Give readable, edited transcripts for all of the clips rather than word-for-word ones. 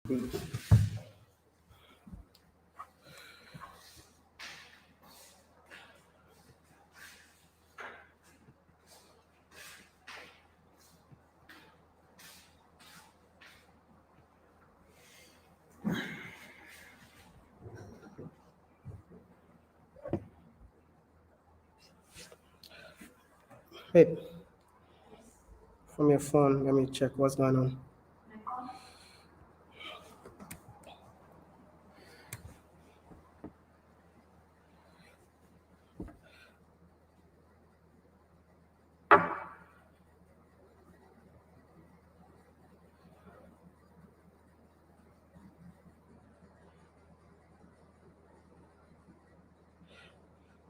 Hey, from your phone, let me check what's going on.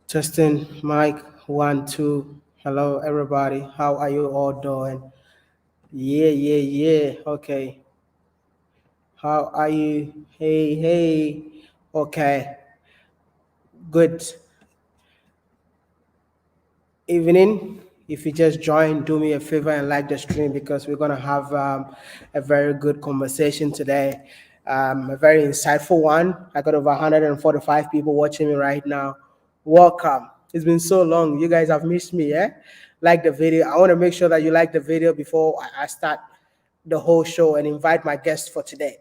Testing, mic, 1, 2. Hello, everybody. How are you all doing? Yeah. Okay. How are you? Hey. Okay. Good evening. If you just joined, do me a favor and like the stream because we're going to have a very good conversation today. A very insightful one. I got over 145 people watching me right now. Welcome. It's been so long. You guys have missed me, yeah? Like the video. I want to make sure that you like the video before I start the whole show and invite my guest for today.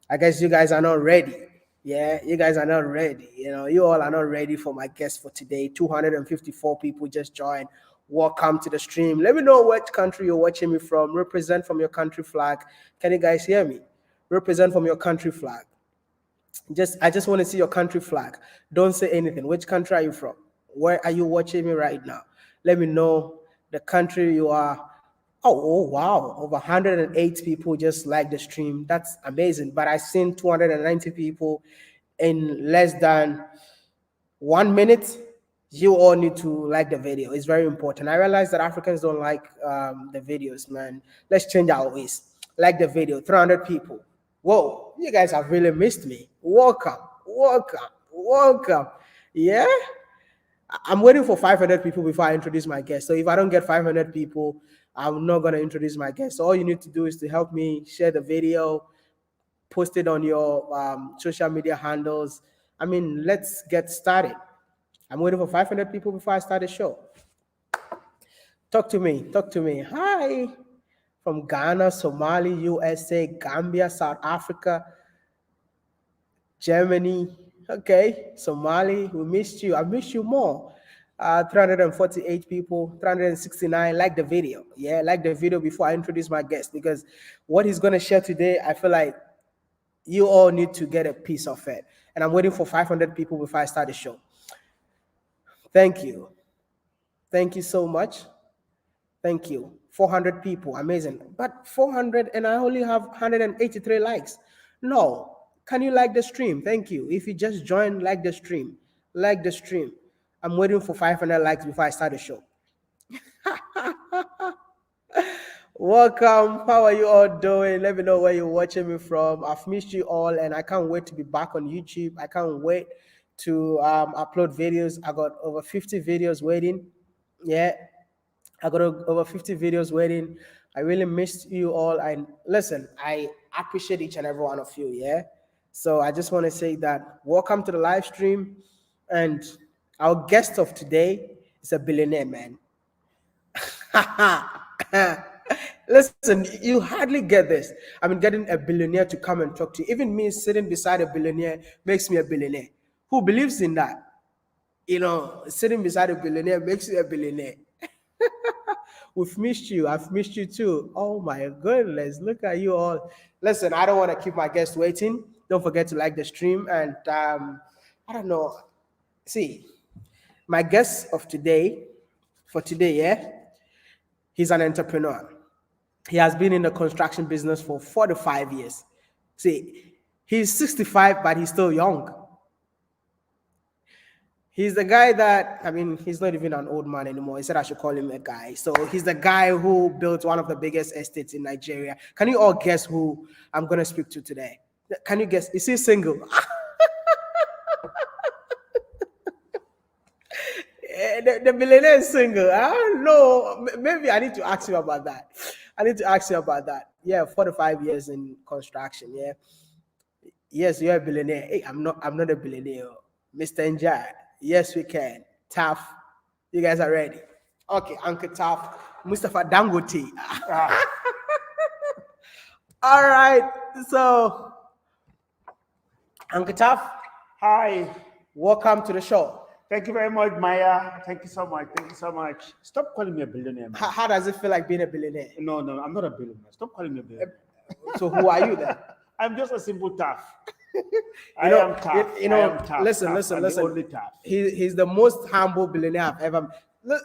I guess you guys are not ready. Yeah, you guys are not ready. You all are not ready for my guest for today. 254 people just joined. Welcome to the stream. Let me know which country you're watching me from. Represent from your country flag. Can you guys hear me? Represent from your country flag. I just want to see your country flag. Don't say anything. Which country are you from? Where are you watching me right now? Let me know the country you are. Oh, wow. Over 108 people just like the stream. That's amazing. But I've seen 290 people in less than 1 minute. You all need to like the video. It's very important. I realize that Africans don't like the videos, man. Let's change our ways. Like the video. 300 people. Whoa, you guys have really missed me. Welcome. Yeah? I'm waiting for 500 people before I introduce my guest. So if I don't get 500 people, I'm not going to introduce my guest. So all you need to do is to help me share the video, post it on your social media handles. I mean, let's get started. I'm waiting for 500 people before I start the show. Talk to me. Hi. From Ghana, Somalia, USA, Gambia, South Africa, Germany. Okay, Somali, we missed you. I missed you more. 348 people, 369 like the video. Yeah, like the video before I introduce my guest because what he's going to share today, I feel like you all need to get a piece of it. And I'm waiting for 500 people before I start the show. Thank you so much. Thank you. 400 people, amazing. But 400 and I only have 183 likes. No. Can you like the stream? Thank you. If you just joined, like the stream. Like the stream. I'm waiting for 500 likes before I start the show. Welcome. How are you all doing? Let me know where you're watching me from. I've missed you all and I can't wait to be back on YouTube. I can't wait to upload videos. I got over 50 videos waiting. Yeah. I got over 50 videos waiting. I really missed you all. And listen, I appreciate each and every one of you. Yeah. So I just want to say that welcome to the live stream. And our guest of today is a billionaire, man. Listen, you hardly get this. I mean, getting a billionaire to come and talk to you. Even me sitting beside a billionaire makes me a billionaire. Who believes in that? Sitting beside a billionaire makes you a billionaire. We've missed you. I've missed you too. Oh my goodness. Look at you all. Listen, I don't want to keep my guests waiting. Don't forget to like the stream. And I don't know. See, my guest of today, yeah, he's an entrepreneur. He has been in the construction business for 45 years. See, he's 65, but he's still young. He's the guy that, I mean, he's not even an old man anymore. He said I should call him a guy. So he's the guy who built one of the biggest estates in Nigeria. Can you all guess who I'm going to speak to today? Can you guess? Is he single? The billionaire is single. I don't know. Maybe I need to ask you about that. Yeah, 45 years in construction. Yeah. Yes, you're a billionaire. Hey, I'm not a billionaire. Mr. Njai. Yes, we can. Tough. You guys are ready. Okay, Uncle Tough. Mustafa Dangote. Ah, All right. So, Uncle Tough, hi. welcome to the show. Thank you very much, Maya. Thank you so much. Thank you so much. Stop calling me a billionaire, man. How does it feel like being a billionaire? No, no, I'm not a billionaire. Stop calling me a billionaire. So, who are you then? I'm just a simple tough. You I know, am tough. you I know. am tough. Listen, Tough, listen, and the listen. only tough. He's the most humble billionaire I've ever. Look,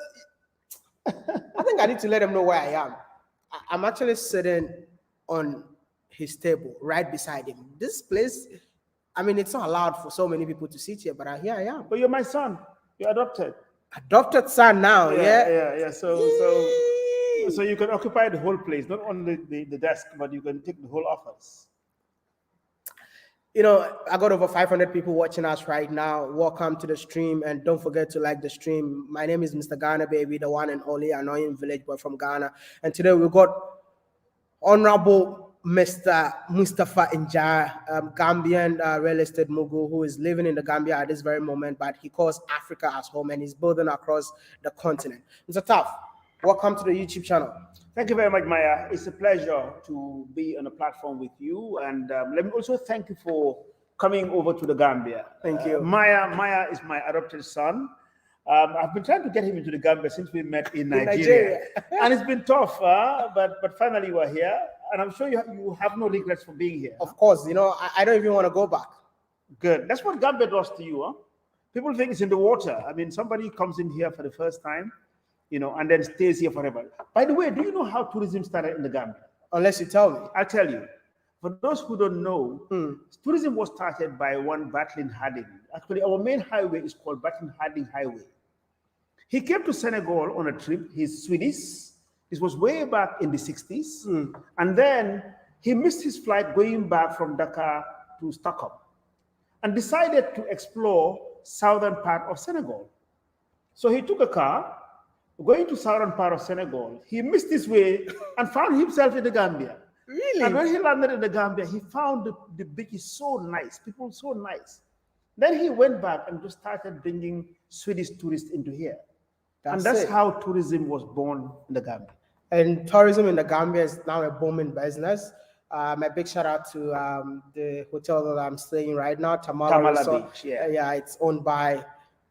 I think I need to let him know where I am. I'm actually sitting on his table right beside him. This place, I mean, it's not allowed for so many people to sit here, but here I am. But you're my son. You're adopted. Adopted son now, yeah? Yeah. So you can occupy the whole place, not only the desk, but you can take the whole office. You know, I got over 500 people watching us right now. Welcome to the stream, and don't forget to like the stream. My name is Mr. Ghana Baby, the one and only annoying village boy from Ghana. And today we got Honorable Mr. Mustafa Injar, Gambian real estate mogul who is living in the Gambia at this very moment, but he calls Africa as home and he's building across the continent. Mr. Tough, welcome to the YouTube channel. Thank you very much, Maya. It's a pleasure to be on a platform with you. And let me also thank you for coming over to the Gambia. Thank you. Maya is my adopted son. I've been trying to get him into the Gambia since we met in Nigeria. Nigeria. And it's been tough, but finally you are here. And I'm sure you have no regrets for being here. Of course, you know, I don't even want to go back. Good. That's what Gambia does to you. Huh? People think it's in the water. I mean, somebody comes in here for the first time, and then stays here forever. By the way, do you know how tourism started in the Gambia? Unless you tell me. I'll tell you. For those who don't know, tourism was started by one Batlin Harding. Actually, our main highway is called Batlin Harding Highway. He came to Senegal on a trip. He's Swedish. This was way back in the 60s. And then he missed his flight going back from Dakar to Stockholm and decided to explore southern part of Senegal. So he took a car going to southern part of Senegal. He missed his way and found himself in the Gambia. Really? And when he landed in the Gambia, he found the beaches so nice, people so nice. Then he went back and just started bringing Swedish tourists into here. That's how tourism was born in the Gambia. And tourism in the Gambia is now a booming business. A big shout out to the hotel that I'm staying right now, Tamala Beach. Yeah, it's owned by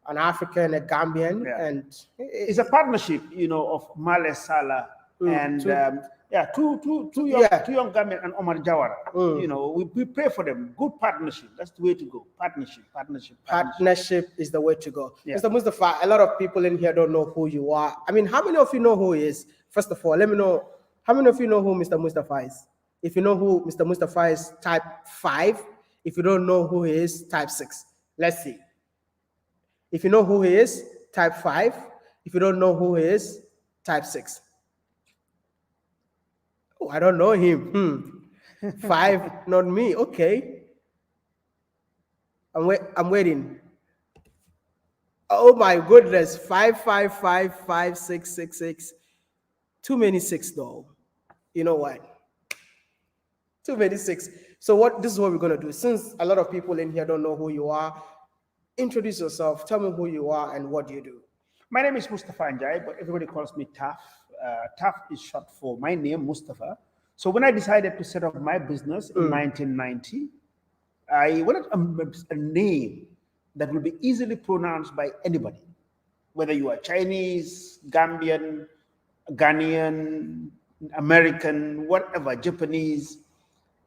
an African, a Gambian, and it's a partnership, of Male Salah and two young Gambian and Omar Jawara. We pray for them. Good partnership. That's the way to go. Partnership. Partnership is the way to go. Yeah. Mr. Mustafa, a lot of people in here don't know who you are. I mean, how many of you know who he is? First of all, let me know. How many of you know who Mr. Mustafa is? If you know who Mr. Mustafa is, type 5. If you don't know who he is, type 6. Let's see. If you know who he is, type 5. If you don't know who he is, type 6. Oh, I don't know him. 5, not me. Okay. I'm waiting. Oh my goodness. 5555666. Too many 6 though. You know what? Too many 6. So this is what we're gonna do. Since a lot of people in here don't know who you are, introduce yourself. Tell me who you are and what you do. My name is Mustafa Njai, but everybody calls me Taf. Taf is short for my name, Mustafa. So when I decided to set up my business in 1990, I wanted a name that will be easily pronounced by anybody, whether you are Chinese, Gambian, Ghanaian, American, whatever, Japanese.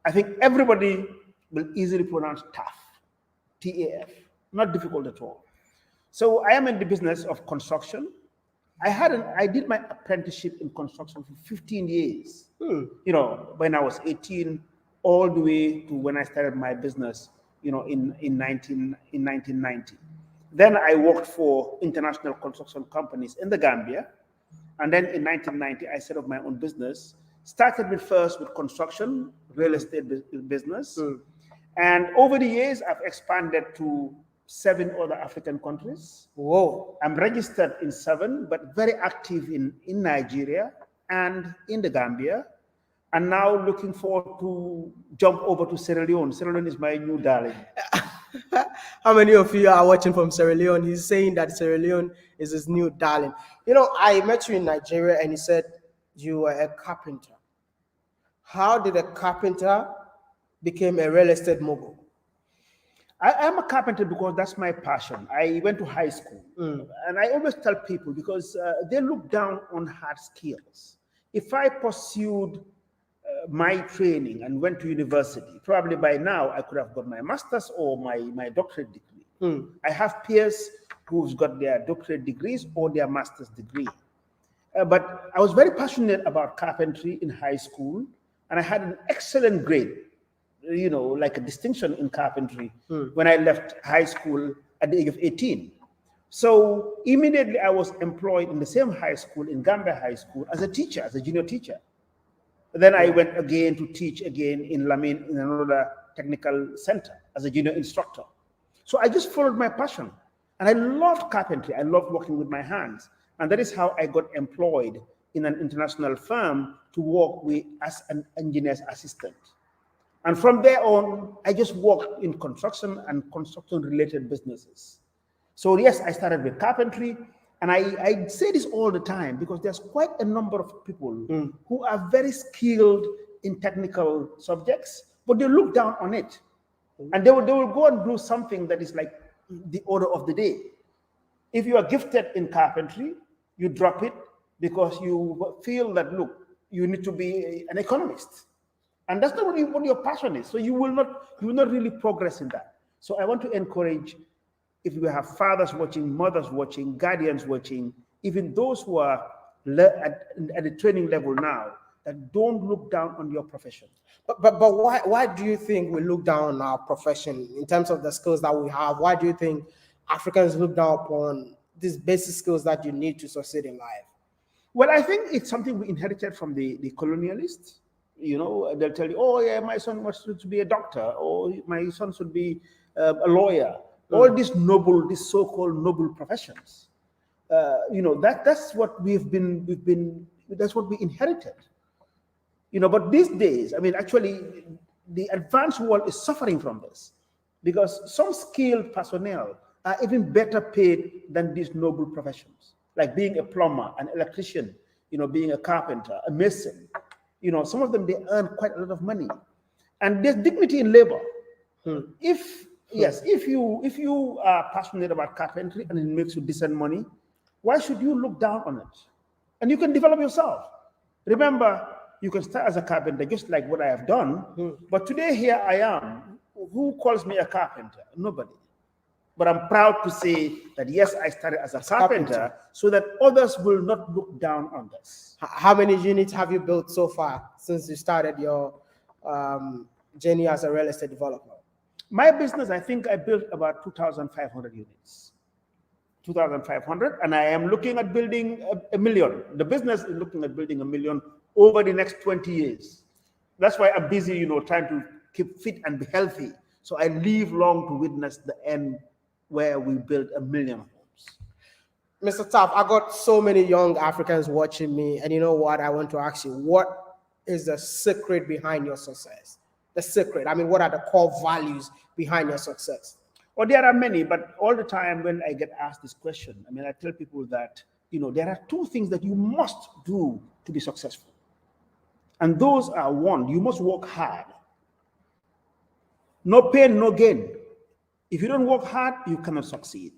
I think everybody will easily pronounce Taf, T-A-F. Not difficult at all. So I am in the business of construction. I did my apprenticeship in construction for 15 years. When I was 18, all the way to when I started my business, in 1990. Then I worked for international construction companies in the Gambia. And then in 1990, I set up my own business. Started first with construction, real estate business. And over the years, I've expanded to 7 other African countries. Whoa. I'm registered in 7, but very active in Nigeria and in the Gambia. and now looking forward to jump over to Sierra Leone. Sierra Leone is my new darling. How many of you are watching from Sierra Leone? He's saying that Sierra Leone is his new darling. You know, I met you in Nigeria and you said you were a carpenter. How did a carpenter become a real estate mogul? I am a carpenter because that's my passion. I went to high school, and I always tell people because they look down on hard skills. If I pursued my training and went to university, probably by now I could have got my master's or my doctorate degree. I have peers who've got their doctorate degrees or their master's degree. But I was very passionate about carpentry in high school, and I had an excellent grade, like a distinction in carpentry when I left high school at the age of 18. So immediately I was employed in the same high school, in Gambia High School, as a teacher, as a junior teacher. Then I went again to teach again in Lamin in another technical center as a junior instructor. So I just followed my passion. And I loved carpentry. I loved working with my hands. And that is how I got employed in an international firm to work with as an engineer's assistant. And from there on, I just worked in construction and construction-related businesses. So yes, I started with carpentry. And I say this all the time because there's quite a number of people who are very skilled in technical subjects, but they look down on it. And they will go and do something that is like the order of the day. If you are gifted in carpentry, you drop it because you feel that, look, you need to be an economist. And that's not what your passion is. So you will not really progress in that. So I want to encourage, if we have fathers watching, mothers watching, guardians watching, even those who are at the training level now, that don't look down on your profession. But why do you think we look down on our profession in terms of the skills that we have? Why do you think Africans look down upon these basic skills that you need to succeed in life? Well, I think it's something we inherited from the colonialists. They'll tell you, oh yeah, my son wants to be a doctor, or my son should be a lawyer. All these so-called noble professions. That's what that's what we inherited. But these days, I mean, actually, the advanced world is suffering from this because some skilled personnel are even better paid than these noble professions, like being a plumber, an electrician, being a carpenter, a mason. Some of them, they earn quite a lot of money. And there's dignity in labor. If you are passionate about carpentry and it makes you decent money, why should you look down on it? And you can develop yourself. Remember, you can start as a carpenter, just like what I have done. But today here I am. Who calls me a carpenter? Nobody. But I'm proud to say that yes, I started as a carpenter so that others will not look down on this. How many units have you built so far since you started your journey as a real estate developer? My business, I think I built about 2,500 units. 2,500, and I am looking at building a million. The business is looking at building 1 million over the next 20 years. That's why I'm busy, trying to keep fit and be healthy. So I live long to witness the end where we build 1 million homes. Mr. Taff, I got so many young Africans watching me, and you know what? I want to ask you, what is the secret behind your success? The secret. I mean, what are the core values behind your success? Well, there are many, but all the time when I get asked this question, I mean, I tell people that, there are 2 things that you must do to be successful. And those are, 1, you must work hard. No pain, no gain. If you don't work hard, you cannot succeed.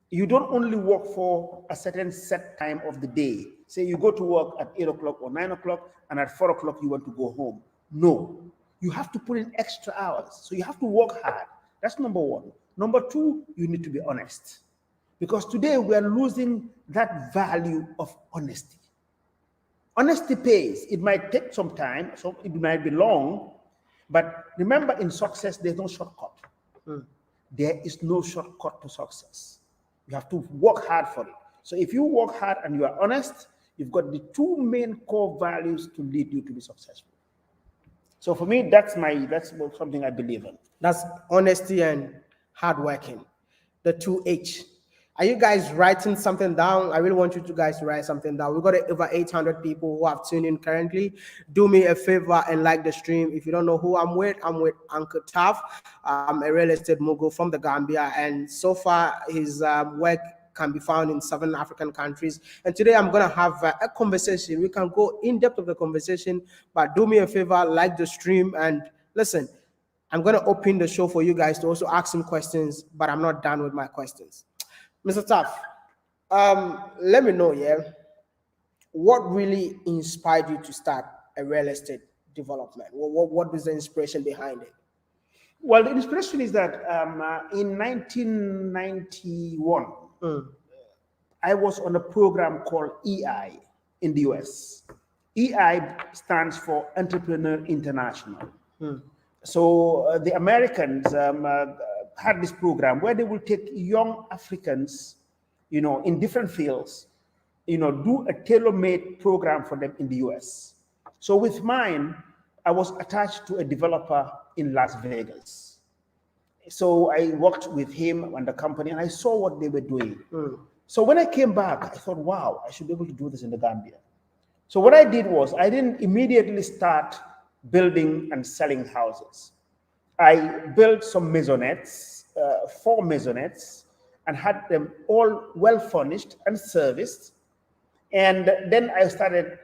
You don't only work for a certain set time of the day. Say you go to work at 8 o'clock or 9 o'clock, and at 4 o'clock you want to go home. No, you have to put in extra hours. So you have to work hard. That's number 1. Number 2, you need to be honest. Because today we are losing that value of honesty. Honesty pays. It might take some time, so it might be long, but remember, in success, there's no shortcut. There is no shortcut to success. You have to work hard for it. So if you work hard and you are honest, you've got the 2 main core values to lead you to be successful. So for me, that's something I believe in. That's honesty and hard working, the 2 H. Are you guys writing something down? I really want you to guys to write something down. We've got over 800 people who have tuned in currently. Do me a favor and like the stream. If you don't know who I'm with Uncle Taf, a real estate mogul from the Gambia. And so far, his work can be found in 7 African countries. And today I'm going to have a conversation. We can go in depth of the conversation, but do me a favor, like the stream and listen. I'm going to open the show for you guys to also ask some questions, but I'm not done with my questions. Mr. Taff, let me know, yeah, what really inspired you to start a real estate development? What was the inspiration behind it? Well, the inspiration is that in 1991, I was on a program called EI in the US. EI stands for Entrepreneur International. So the Americans had this program where they will take young Africans, in different fields, do a tailor-made program for them in the US. So with mine, I was attached to a developer in Las Vegas. So I worked with him and the company and I saw what they were doing. So when I came back, I thought, wow, I should be able to do this in the Gambia. So what I did was I didn't immediately start building and selling houses. I built some maisonettes, 4 maisonettes, and had them all well furnished and serviced. And then I started,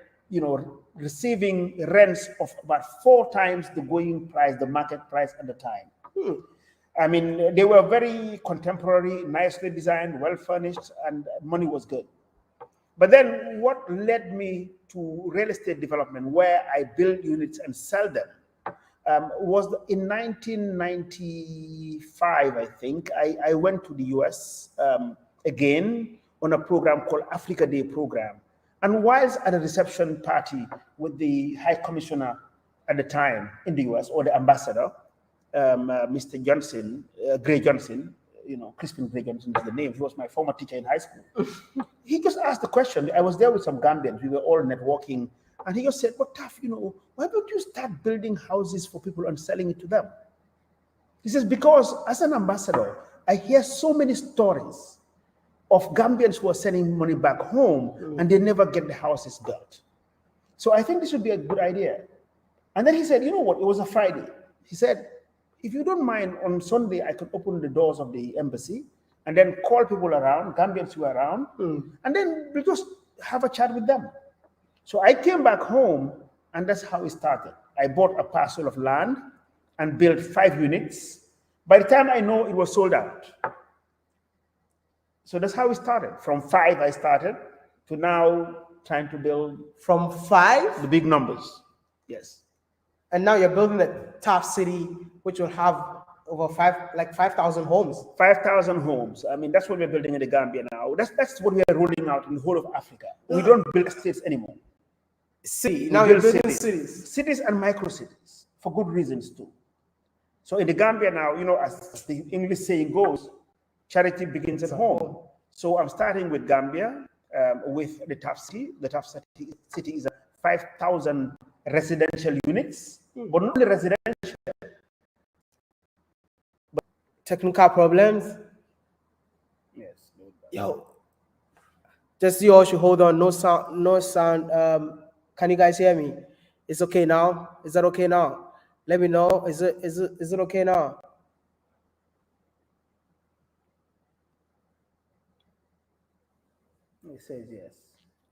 receiving rents of about 4 times the going price, the market price at the time. I mean, they were very contemporary, nicely designed, well furnished, and money was good. But then what led me to real estate development, where I build units and sell them, was in 1995, I think. I went to the US again on a program called Africa Day program. And whilst at a reception party with the High Commissioner at the time in the US, or the ambassador, Mr. Johnson, Gray Johnson, Crispin Gray Johnson is the name. He was my former teacher in high school. He just asked the question. I was there with some Gambians. We were all networking. And he just said, "But Taff, why don't you start building houses for people and selling it to them?" He says, "Because as an ambassador, I hear so many stories of Gambians who are sending money back home and they never get the houses built. So I think this would be a good idea." And then he said, "You know what? It was a Friday." He said, "If you don't mind, on Sunday, I could open the doors of the embassy and then call people around, Gambians who are around, and then we'll just have a chat with them." So I came back home, and that's how it started. I bought a parcel of land and built 5 units. By the time I know, it was sold out. So that's how it started. From 5, I started to now trying to build From 5? the big numbers. Yes. And now you're building a top city, which will have over 5,000 homes. 5,000 homes. I mean, that's what we're building in the Gambia now. That's what we are rolling out in the whole of Africa. We don't build estates anymore. City. Now you're building cities. Cities and micro cities for good reasons too. So in the Gambia now, as the English saying goes, charity begins at home. So I'm starting with Gambia, with the top city. The top city is 5,000 residential units, but not only residential. Technical problems. Yes. Yo, just you all should hold on. No sound. No sound. Can you guys hear me? It's okay now. Is that okay now? Let me know. Is it okay now? It says yes.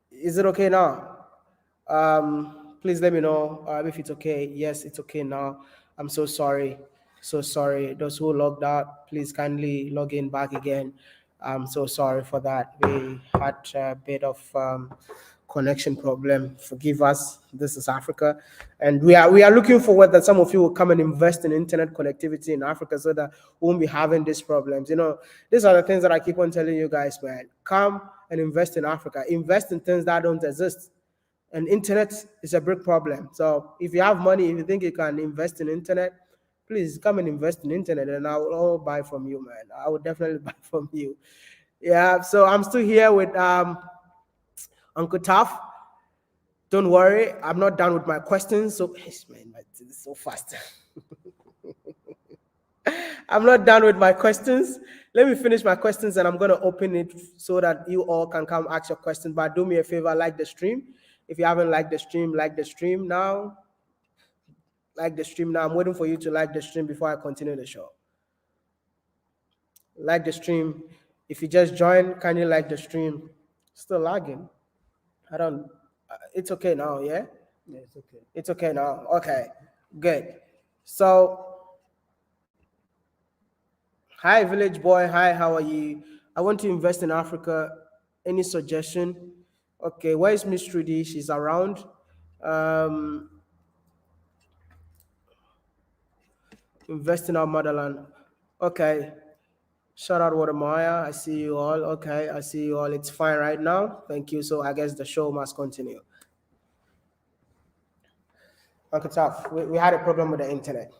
Is it okay now? Please let me know if it's okay. Yes, it's okay now. I'm so sorry. So sorry. Those who logged out, please kindly log in back again. I'm so sorry for that. We had a bit of connection problem. Forgive us. This is Africa, and we are looking forward that some of you will come and invest in internet connectivity in Africa so that we won't be having these problems. These are the things that I keep on telling you guys, man. Come and invest in Africa. Invest in things that don't exist. And internet is a big problem. So if you have money, if you think you can invest in internet, please come and invest in internet, and I will all buy from you, man. I will definitely buy from you. Yeah. So I'm still here with Uncle Taff. Don't worry, I'm not done with my questions. So, man, this is so fast. I'm not done with my questions. Let me finish my questions and I'm going to open it so that you all can come ask your questions. But do me a favor, like the stream. If you haven't liked the stream, like the stream now. Like the stream now. I'm waiting for you to like the stream before I continue the show. Like the stream. If you just joined, can you like the stream? Still lagging. I don't. It's okay now, yeah? Yeah, it's okay. It's okay now. Okay, good. So, hi, village boy. Hi, how are you? I want to invest in Africa. Any suggestion? Okay, where is Miss Trudy? She's around. Um, invest in our motherland. Okay. Shout out Watermaya. I see you all. Okay, I see you all. It's fine right now. Thank you. So I guess the show must continue. Uncle Tough, we had a problem with the internet.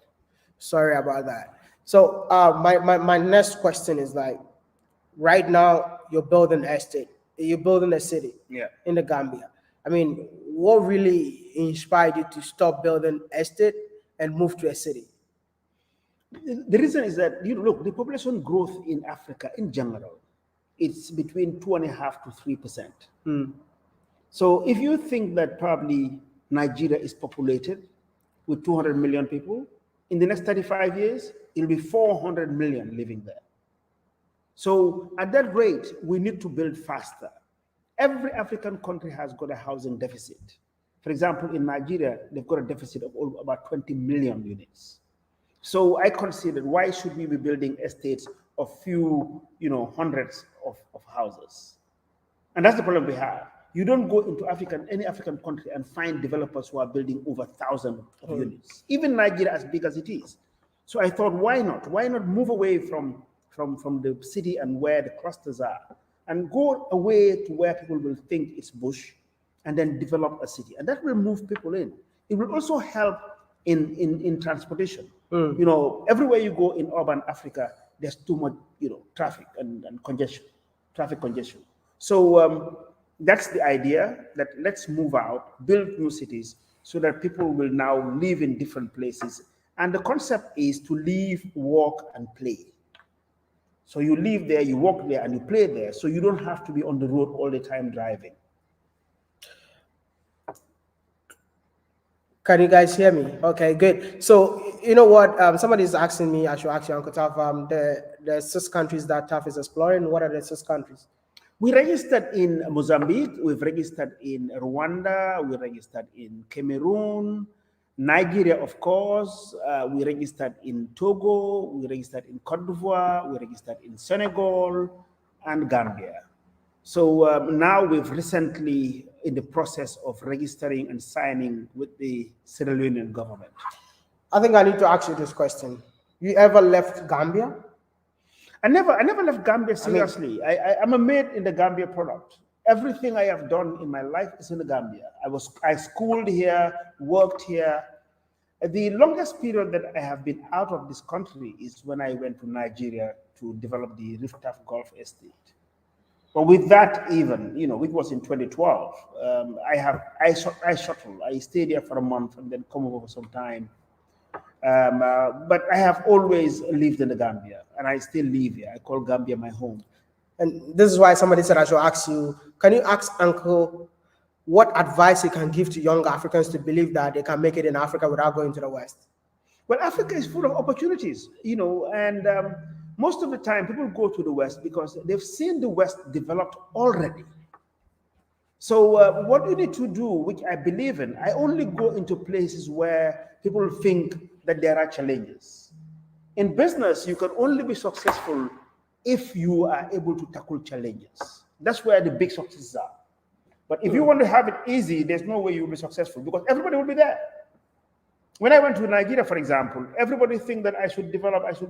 Sorry about that. So my next question is like, right now you're building an estate, you're building a city Yeah. in the Gambia. I mean, what really inspired you to stop building estate and move to a city? The reason is that, look, the population growth in Africa in general, it's between 2.5% to 3%. So if you think that probably Nigeria is populated with 200 million people, in the next 35 years, it'll be 400 million living there. So at that rate, we need to build faster. Every African country has got a housing deficit. For example, in Nigeria, they've got a deficit of about 20 million units. So I considered, why should we be building estates of few, hundreds of houses? And that's the problem we have. You don't go into any African country and find developers who are building over 1,000 of units, even Nigeria as big as it is. So I thought, why not? Why not move away from the city and where the clusters are and go away to where people will think it's bush and then develop a city. And that will move people in. It will also help in transportation. Everywhere you go in urban Africa, there's too much, traffic and congestion, traffic congestion. So that's the idea, that let's move out, build new cities so that people will now live in different places. And the concept is to live, work, and play. So you live there, you work there, and you play there. So you don't have to be on the road all the time driving. Can you guys hear me? Okay, good. So you know what? Somebody's asking me, I should ask you, Uncle Taf, the 6 countries that Taf is exploring. What are the 6 countries? We registered in Mozambique, we've registered in Rwanda, we registered in Cameroon, Nigeria, of course, we registered in Togo, we registered in Cote d'Ivoire, we registered in Senegal, and Gambia. So now we've recently in the process of registering and signing with the Sierra Leonean government. I think I need to ask you this question. You ever left Gambia? I never left Gambia seriously. I'm a made in the Gambia product. Everything I have done in my life is in the Gambia. I schooled here, worked here. The longest period that I have been out of this country is when I went to Nigeria to develop the Riftaf Golf Estate. But with that, even, which was in 2012, I shuttled. I stayed there for a month and then come over for some time. But I have always lived in the Gambia, and I still live here. I call Gambia my home. And this is why somebody said I should ask you, can you ask Uncle what advice he can give to young Africans to believe that they can make it in Africa without going to the West? Well, Africa is full of opportunities, and most of the time people go to the West because they've seen the West developed already. So what you need to do, which I believe in, I only go into places where people think that there are challenges. In business, you can only be successful if you are able to tackle challenges. That's where the big successes are. But if you want to have it easy, there's no way you'll be successful because everybody will be there. When I went to Nigeria, for example, everybody think that I should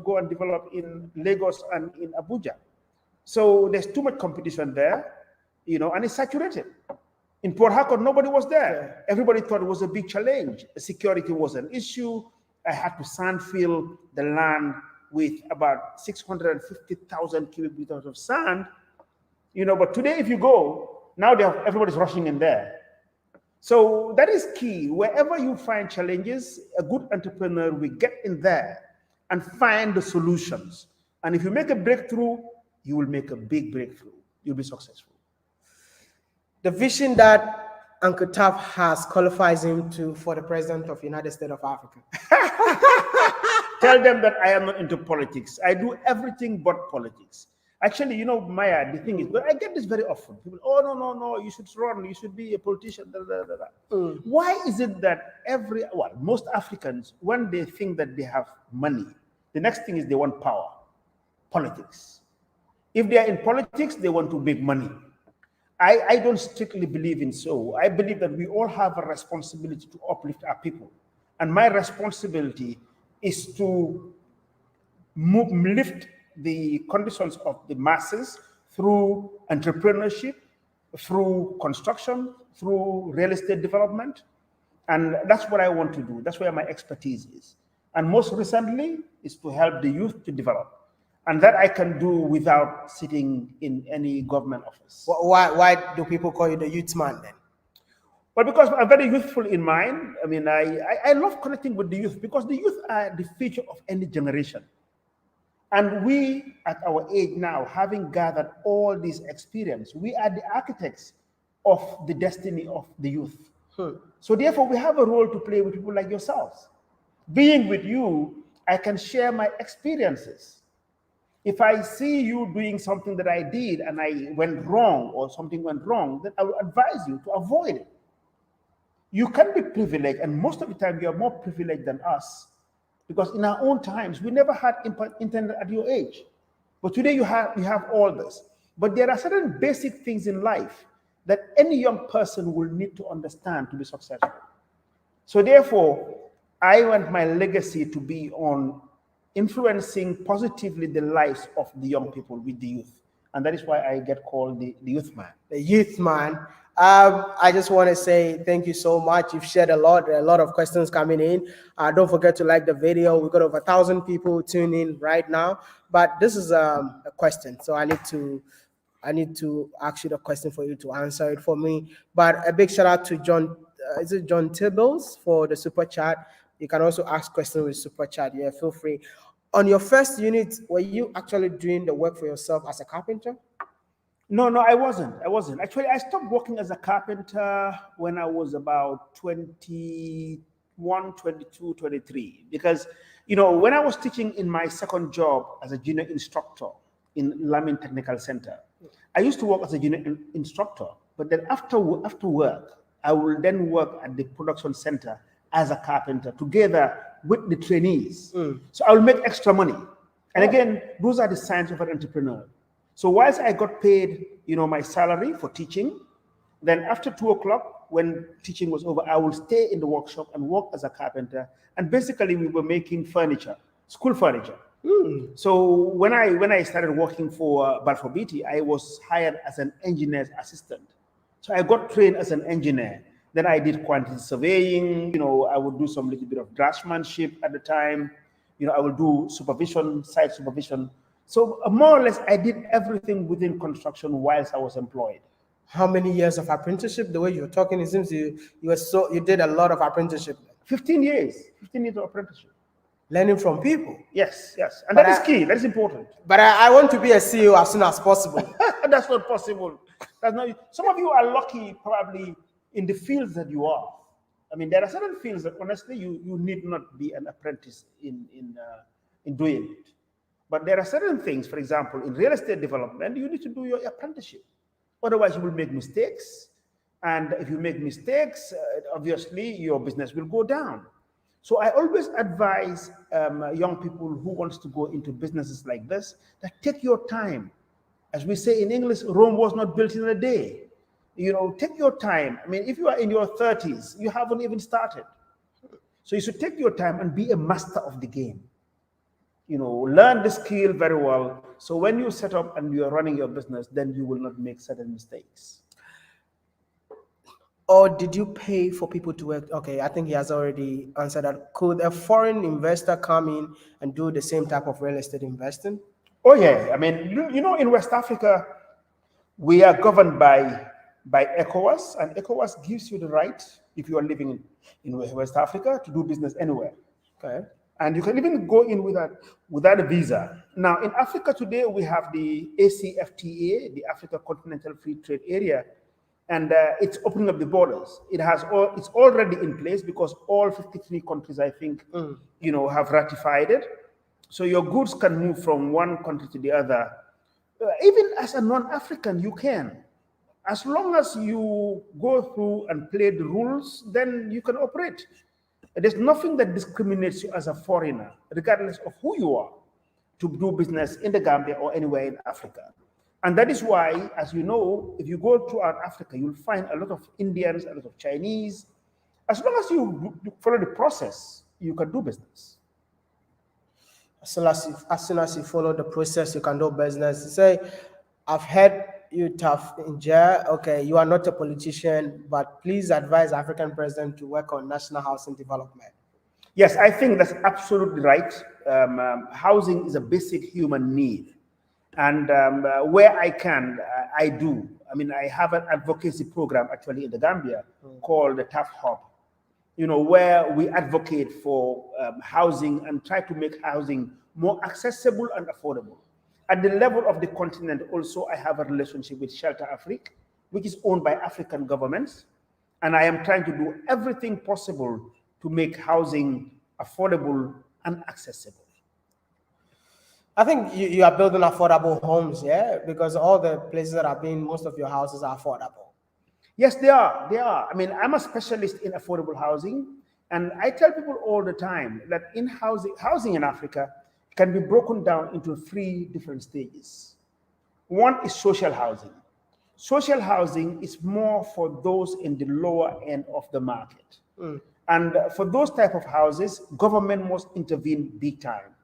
go and develop in Lagos and in Abuja. So there's too much competition there, and it's saturated. In Port Harcourt, nobody was there. Everybody thought it was a big challenge. Security was an issue. I had to sandfill the land with about 650,000 cubic meters of sand. But today, if you go, now everybody's rushing in there. So that is key. Wherever you find challenges, a good entrepreneur will get in there and find the solutions And if you make a breakthrough, you will make a big breakthrough. You'll be successful. The vision that Uncle Taf has qualifies him for the president of United States of Africa. Tell them that I am not into politics. I do everything but politics. Actually, Maya, the thing is, but I get this very often. People, oh, no, you should run, you should be a politician. Da, da, da, da. Why is it that most Africans, when they think that they have money, the next thing is they want power, politics. If they are in politics, they want to make money. I don't strictly believe in so. I believe that we all have a responsibility to uplift our people. And my responsibility is to lift the conditions of the masses through entrepreneurship, through construction, through real estate development. And that's what I want to do. That's where my expertise is. And most recently is to help the youth to develop. And that I can do without sitting in any government office. Why do people call you the youth man then? Well, because I'm very youthful in mind. I mean, I love connecting with the youth because the youth are the future of any generation. And we, at our age now, having gathered all this experience, we are the architects of the destiny of the youth. So therefore, we have a role to play with people like yourselves. Being with you, I can share my experiences. If I see you doing something that I did and I went wrong or something went wrong, then I will advise you to avoid it. You can be privileged, and most of the time you are more privileged than us, because in our own times we never had internet at your age. But today you have all this. But there are certain basic things in life that any young person will need to understand to be successful. So therefore, I want my legacy to be on influencing positively the lives of the young people with the youth. And that is why I get called the youth man. The youth man. I just want to say thank you so much. You've shared a lot. There are a lot of questions coming in. Don't forget to like the video. We've got over 1,000 people tuning in right now. But this is a question, so I need to ask you the question for you to answer it for me. But a big shout out to John. Is it John Tibbles for the super chat? You can also ask questions with super chat. Yeah, feel free. On your first unit, were you actually doing the work for yourself as a carpenter? No, I wasn't. Actually, I stopped working as a carpenter when I was about 21, 22, 23. Because, when I was teaching in my second job as a junior instructor in Lamin Technical Center, I used to work as a junior instructor. But then after work, I will then work at the production center as a carpenter together with the trainees. So I will make extra money. And again, those are the signs of an entrepreneur. So whilst I got paid, my salary for teaching, then after 2 o'clock, when teaching was over, I will stay in the workshop and work as a carpenter. And basically we were making furniture, school furniture. So when I started working for Balfour Beatty, I was hired as an engineer's assistant. So I got trained as an engineer. Then I did quantity surveying. I would do some little bit of draftsmanship at the time. I would do supervision, site supervision. So more or less, I did everything within construction whilst I was employed. How many years of apprenticeship? The way you're talking, it seems you did a lot of apprenticeship. 15 years. 15 years of apprenticeship. Learning from people. Yes. And that is key. That is important. But I want to be a CEO as soon as possible. That's not possible. Some of you are lucky probably in the fields that you are. I mean, there are certain fields that honestly you need not be an apprentice in doing it. But there are certain things, for example, in real estate development, you need to do your apprenticeship. Otherwise, you will make mistakes. And if you make mistakes, obviously, your business will go down. So I always advise young people who wants to go into businesses like this, that take your time. As we say in English, Rome was not built in a day. Take your time. I mean, if you are in your 30s, you haven't even started. So you should take your time and be a master of the game. Learn the skill very well. So when you set up and you are running your business, then you will not make certain mistakes. Or did you pay for people to work? Okay, I think he has already answered that. Could a foreign investor come in and do the same type of real estate investing? Oh, yeah. I mean, in West Africa, we are governed by ECOWAS, and ECOWAS gives you the right, if you are living in West Africa, to do business anywhere. Okay. and you can even go in without a visa. Now, in Africa today, we have the ACFTA, the Africa Continental Free Trade Area, and it's opening up the borders. It's already in place because all 53 countries, I think, have ratified it. So your goods can move from one country to the other. Even as a non-African, you can. As long as you go through and play the rules, then you can operate. There's nothing that discriminates you as a foreigner, regardless of who you are, to do business in the Gambia or anywhere in Africa. And that is why, as you know, if you go throughout Africa, you'll find a lot of Indians, a lot of Chinese. As long as you follow the process, you can do business. As soon as you follow the process, you can do business. You say, I've heard you tough in jail. Okay, you are not a politician, but please advise African president to work on national housing development. Yes, I think that's absolutely right. Housing is a basic human need. And where I can, I do. I mean, I have an advocacy program actually in the Gambia called the Tough Hub, where we advocate for housing and try to make housing more accessible and affordable. At the level of the continent, also, I have a relationship with Shelter Afrique, which is owned by African governments. And I am trying to do everything possible to make housing affordable and accessible. I think you are building affordable homes, yeah? Because all the places that I've been, most of your houses are affordable. Yes, they are. They are. I mean, I'm a specialist in affordable housing, and I tell people all the time that in housing in Africa can be broken down into 3 different stages. One is social housing. Social housing is more for those in the lower end of the market. And for those type of houses, government must intervene big time,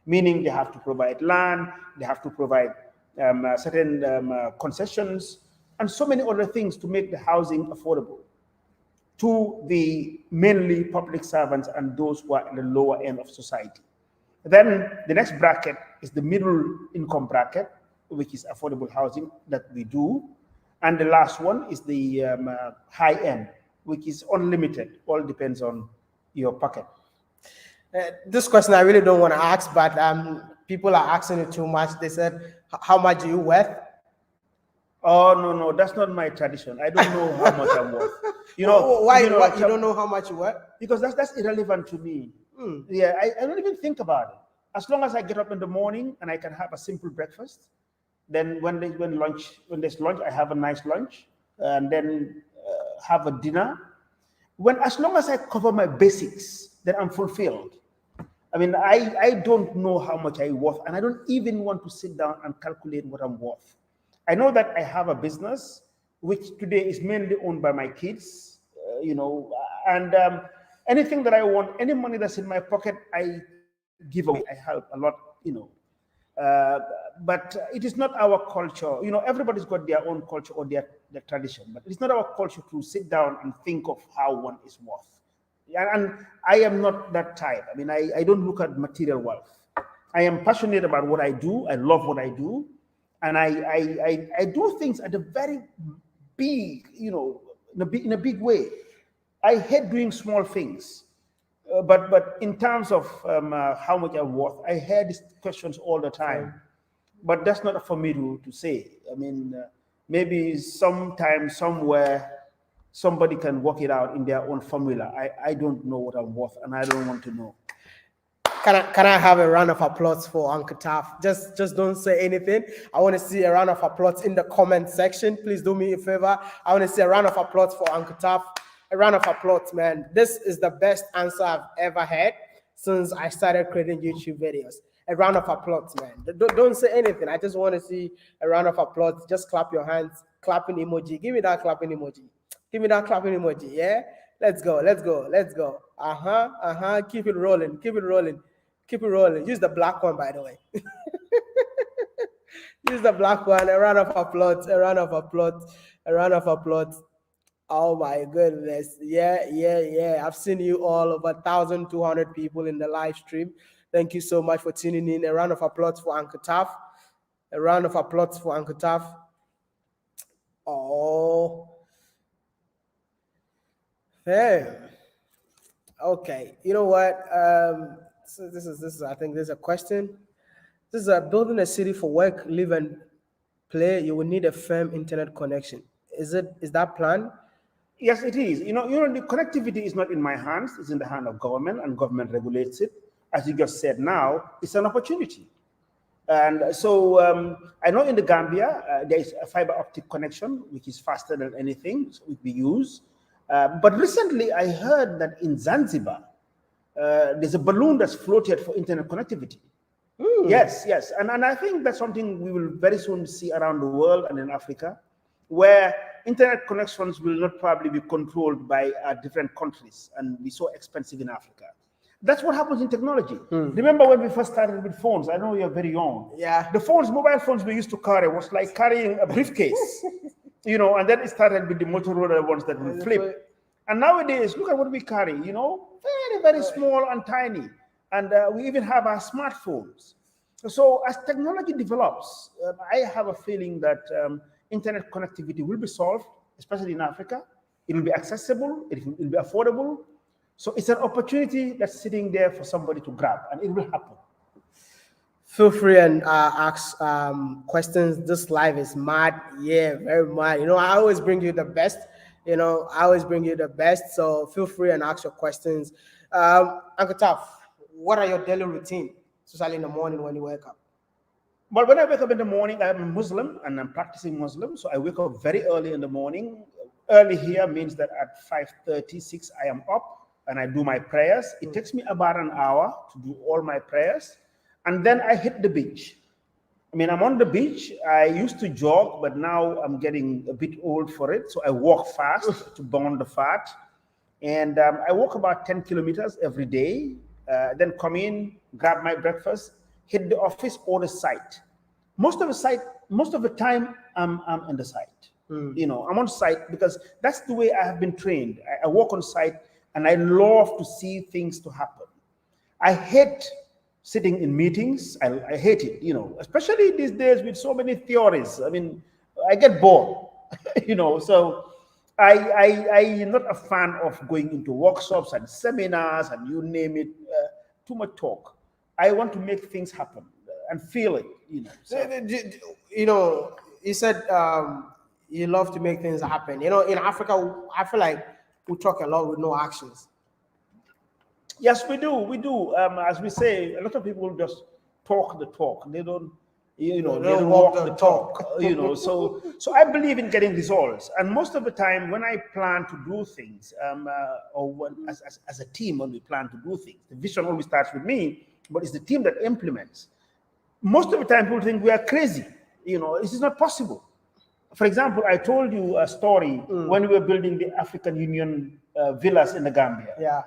meaning they have to provide land, they have to provide certain concessions, and so many other things to make the housing affordable to the mainly public servants and those who are in the lower end of society. Then the next bracket is the middle income bracket, which is affordable housing that we do. And the last one is the high end, which is unlimited. All depends on your pocket. This question I really don't want to ask, but people are asking it too much. They said, how much are you worth? Oh, no, that's not my tradition. I don't know how much I'm worth. Why you don't know how much you worth? Because that's irrelevant to me. Yeah, I don't even think about it. As long as I get up in the morning and I can have a simple breakfast, then when there's lunch, I have a nice lunch, and then have a dinner. As long as I cover my basics, then I'm fulfilled. I mean, I don't know how much I'm worth, and I don't even want to sit down and calculate what I'm worth. I know that I have a business which today is mainly owned by my kids, and anything that I want, any money that's in my pocket, I give away. I help a lot. But it is not our culture. Everybody's got their own culture or their tradition, but it's not our culture to sit down and think of how one is worth. And I am not that type. I mean, I don't look at material wealth. I am passionate about what I do. I love what I do. And I do things at a very big, in a big way. I hate doing small things. But in terms of how much I'm worth, I hear these questions all the time. But that's not for me to say. I mean, maybe sometime, somewhere, somebody can work it out in their own formula. I don't know what I'm worth, and I don't want to know. Can I have a round of applause for Uncle Taff? Just don't say anything. I want to see a round of applause in the comment section. Please do me a favor. I want to see a round of applause for Uncle Taff. A round of applause, man. This is the best answer I've ever had since I started creating YouTube videos. A round of applause, man. Don't say anything. I just want to see a round of applause. Just clap your hands, clapping emoji. Give me that clapping emoji. Give me that clapping emoji. Yeah. Let's go. Keep it rolling. Keep it rolling. Use the black one, by the way. Use the black one. A round of applause. A round of applause. Oh my goodness. Yeah. I've seen you all, over 1,200 people in the live stream. Thank you so much for tuning in. A round of applause for Uncle Taff. A round of applause for Uncle Taff. Oh. Hey. Okay. You know what? So this is I think there's a question. This is building a city for work, live and play. You will need a firm internet connection. Is that plan? Yes, it is. The connectivity is not in my hands; it's in the hand of government, and government regulates it. As you just said, now it's an opportunity. And so I know in the Gambia there is a fiber optic connection which is faster than anything which we use. But recently I heard that in Zanzibar there's a balloon that's floated for internet connectivity. Yes, yes. And I think that's something we will very soon see around the world and in Africa, where internet connections will not probably be controlled by different countries and be so expensive in Africa. That's what happens in technology. Remember when we first started with phones? I know you're very young. Yeah. The mobile phones we used to carry was like carrying a briefcase, and then it started with the Motorola ones that will flip. And nowadays, look at what we carry, very, very small and tiny. And we even have our smartphones. So as technology develops, I have a feeling that internet connectivity will be solved, especially in Africa. It will be accessible, it will be affordable. So it's an opportunity that's sitting there for somebody to grab, and it will happen. Feel free and ask questions. This live is mad. Yeah, very mad. I always bring you the best. So feel free and ask your questions. Uncle Taf, what are your daily routine, especially in the morning when you wake up? Well, when I wake up in the morning, I'm a Muslim and I'm practicing Muslim. So I wake up very early in the morning. Early here means that at 5:36 I am up and I do my prayers. It takes me about an hour to do all my prayers. And then I hit the beach. I'm on the beach. I used to jog, but now I'm getting a bit old for it. So I walk fast to burn the fat. And I walk about 10 kilometers every day, then come in, grab my breakfast, hit the office or the site. Most of the time, I'm in the site. I'm on site because that's the way I have been trained. I work on site and I love to see things to happen. I hate sitting in meetings. I hate it, especially these days with so many theories. I get bored, so I'm not a fan of going into workshops and seminars and you name it, too much talk. I want to make things happen and feel it, So. You said you love to make things happen. In Africa, I feel like we talk a lot with no actions. Yes, we do. We do. As we say, a lot of people just talk the talk. They don't, they don't walk the talk. So I believe in getting results. And most of the time, when I plan to do things, as a team, when we plan to do things, the vision always starts with me, but it's the team that implements. Most of the time, people think we are crazy. This is not possible. For example, I told you a story when we were building the African Union villas in the Gambia. Yeah.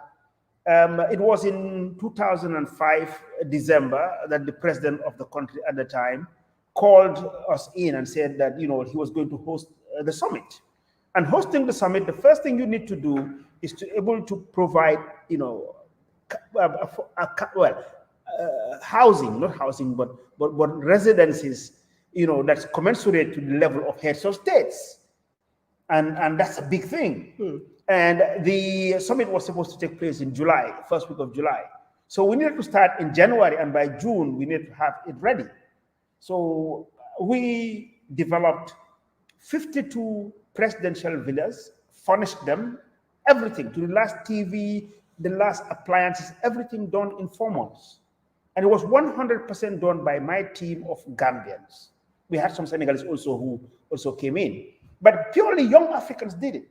It was in 2005, December, that the president of the country at the time called us in and said that, he was going to host the summit. And hosting the summit, the first thing you need to do is to able to provide, housing, not housing, but residences, that's commensurate to the level of heads of states. And that's a big thing. And the summit was supposed to take place in July, first week of July. So we needed to start in January, and by June, we need to have it ready. So we developed 52 presidential villas, furnished them, everything, to the last TV, the last appliances, everything done in 4 months. And it was 100% done by my team of Gambians. We had some Senegalese also who also came in. But purely young Africans did it.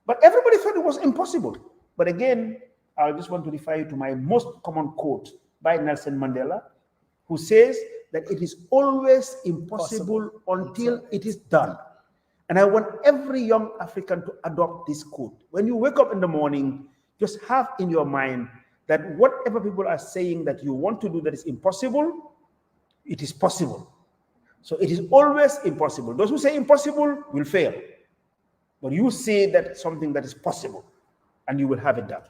But everybody thought it was impossible. But again, I just want to refer you to my most common quote by Nelson Mandela, who says that it is always impossible until it is done. And I want every young African to adopt this quote. When you wake up in the morning, just have in your mind that whatever people are saying that you want to do that is impossible, it is possible. So it is always impossible. Those who say impossible will fail. But you say that something that is possible, and you will have it done.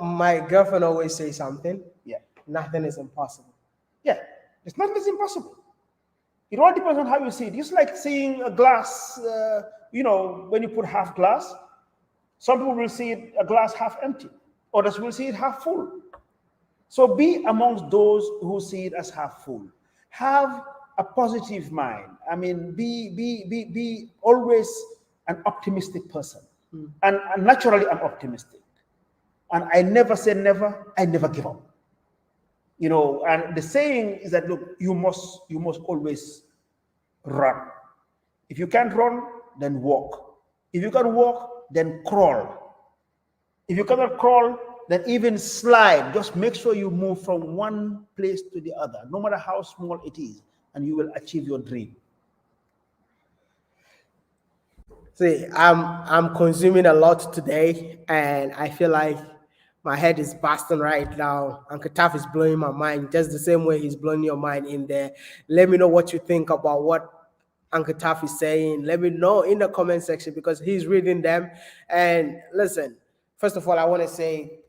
My girlfriend always says something. Yeah. Nothing is impossible. Yeah. It's nothing is impossible. It all depends on how you see it. It's like seeing a glass, when you put half glass, some people will see it, a glass half empty. Others will see it half full. So be amongst those who see it as half full. Have a positive mind. I mean, be always an optimistic person. And naturally, I'm optimistic. And I never say never, I never give up. You know, and the saying is that, look, you must always run. If you can't run, then walk. If you can walk, then crawl. If you cannot crawl, then even slide. Just make sure you move from one place to the other, no matter how small it is, and you will achieve your dream. See, I'm consuming a lot today, and I feel like my head is busting right now. Uncle Taff is blowing my mind just the same way he's blowing your mind in there. Let me know what you think about what Uncle Taff is saying. Let me know in the comment section because he's reading them. And listen, first of all, I want to say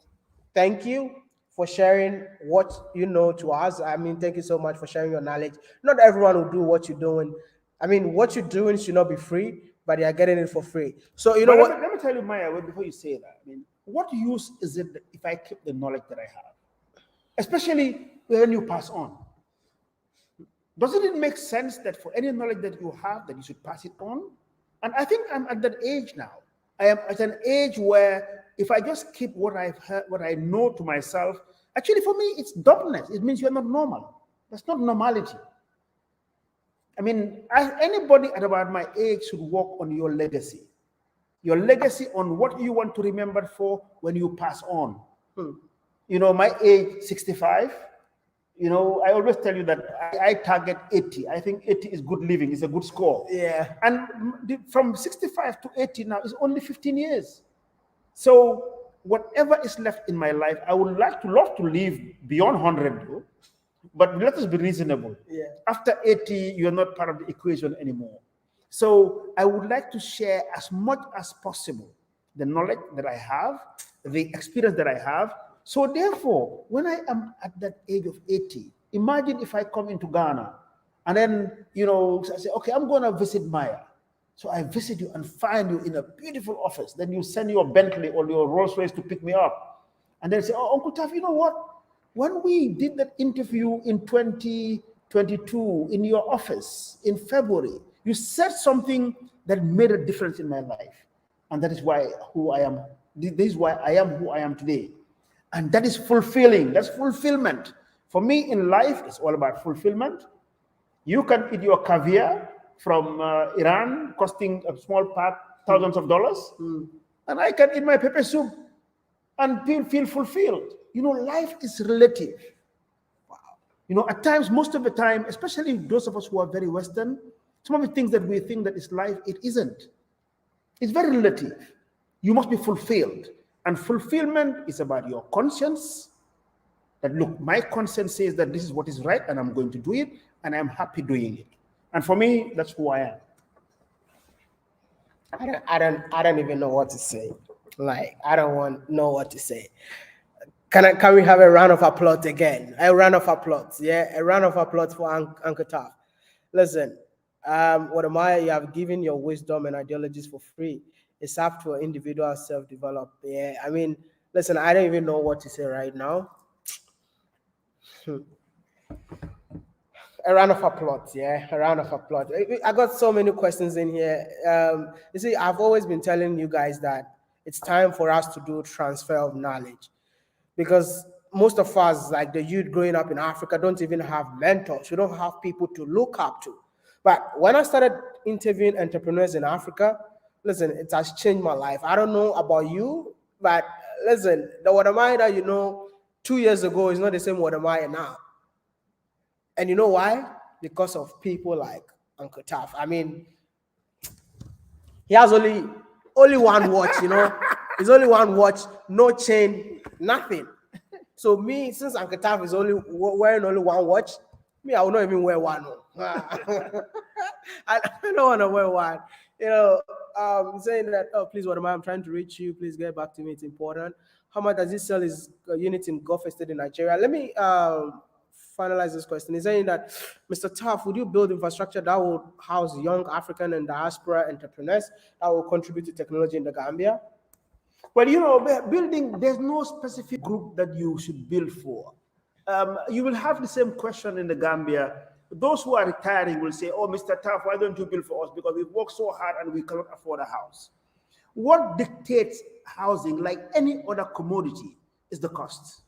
thank you for sharing what you know to us. I mean, thank you so much for sharing your knowledge. Not everyone will do what you're doing. I mean, what you're doing should not be free, but they are getting it for free. So you know But what? let me tell you, Maya, before you say that, I mean, what use is it if I keep the knowledge that I have, especially when you pass on? Doesn't it make sense that for any knowledge that you have, that you should pass it on? And I think I'm at that age now. I am at an age where if I just keep what I've heard, what I know to myself, actually for me, it's dumbness. It means you're not normal. That's not normality. I mean, anybody at about my age should work on your legacy. Your legacy on what you want to remember for when you pass on. You know, my age, 65. You know, I always tell you that I target 80. I think 80 is good living. It's a good score. Yeah. And from 65 to 80 now is only 15 years. So whatever is left in my life, I would love to live beyond 100, though. But let us be reasonable. Yeah. After 80, you're not part of the equation anymore. So I would like to share as much as possible the knowledge that I have, the experience that I have. So therefore, when I am at that age of 80, imagine if I come into Ghana and then, you know, I say, okay, I'm going to visit Maya. So I visit you and find you in a beautiful office. Then you send your Bentley or your Rolls Royce to pick me up. And then say, oh, Uncle Taff, you know what? When we did that interview in 2022 in your office in February, you said something that made a difference in my life. And that is why who I am. This is why I am who I am today. And that is fulfilling. That's fulfillment. For me in life, it's all about fulfillment. You can eat your caviar from Iran, costing a small part thousands of dollars. And I can eat my pepper soup and feel fulfilled. You know, life is relative. Wow. You know, at times, most of the time, especially those of us who are very Western, some of the things that we think that is life, it isn't. It's very relative. You must be fulfilled. And fulfillment is about your conscience. That look, my conscience says that this is what is right, and I'm going to do it, and I'm happy doing it. And for me, that's who I am. I don't even know what to say. Like, I don't know what to say. Can we have a round of applause again? A round of applause, yeah, a round of applause for Uncle Taff. Listen, Wadamaya, you have given your wisdom and ideologies for free. It's up to an individual self-develop. Yeah, I mean, listen, I don't even know what to say right now. A round of applause, yeah, a round of applause. I got so many questions in here. You see, I've always been telling you guys that it's time for us to do transfer of knowledge because most of us, like the youth growing up in Africa, don't even have mentors. We don't have people to look up to. But when I started interviewing entrepreneurs in Africa, listen, it has changed my life. I don't know about you, but listen, the Wadamaya that you know 2 years ago is not the same Wadamaya now. And you know why? Because of people like Uncle Taff. I mean, he has only one watch, you know. It's only one watch, no chain, nothing. So me, since Uncle Taff is only wearing only one watch, me, I will not even wear one. I don't want to wear one. You know, saying that, oh, please, what am I? I'm trying to reach you. Please get back to me. It's important. How much does he sell his unit in Gulf Estate in Nigeria? Let me finalize this question. He's saying that, Mr. Taff, would you build infrastructure that will house young African and diaspora entrepreneurs that will contribute to technology in the Gambia? Well, you know, building, there's no specific group that you should build for. You will have the same question in the Gambia. Those who are retiring will say, oh, Mr. Taff, why don't you build for us? Because we've worked so hard and we cannot afford a house. What dictates housing, like any other commodity, is the cost.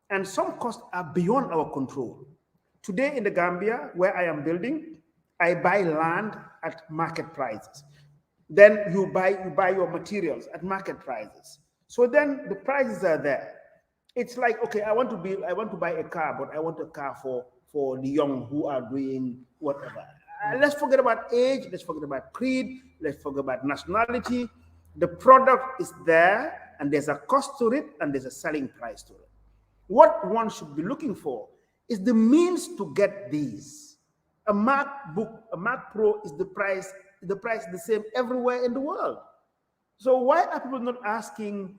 And some costs are beyond our control. Today in the Gambia, where I am building, I buy land at market prices. Then you buy your materials at market prices. So then the prices are there. It's like, okay, I want to buy a car, but I want a car for the young who are doing whatever. Let's forget about age, let's forget about creed, let's forget about nationality. The product is there, and there's a cost to it, and there's a selling price to it. What one should be looking for is the means to get these. A MacBook, a Mac Pro is the price the same everywhere in the world. So why are people not asking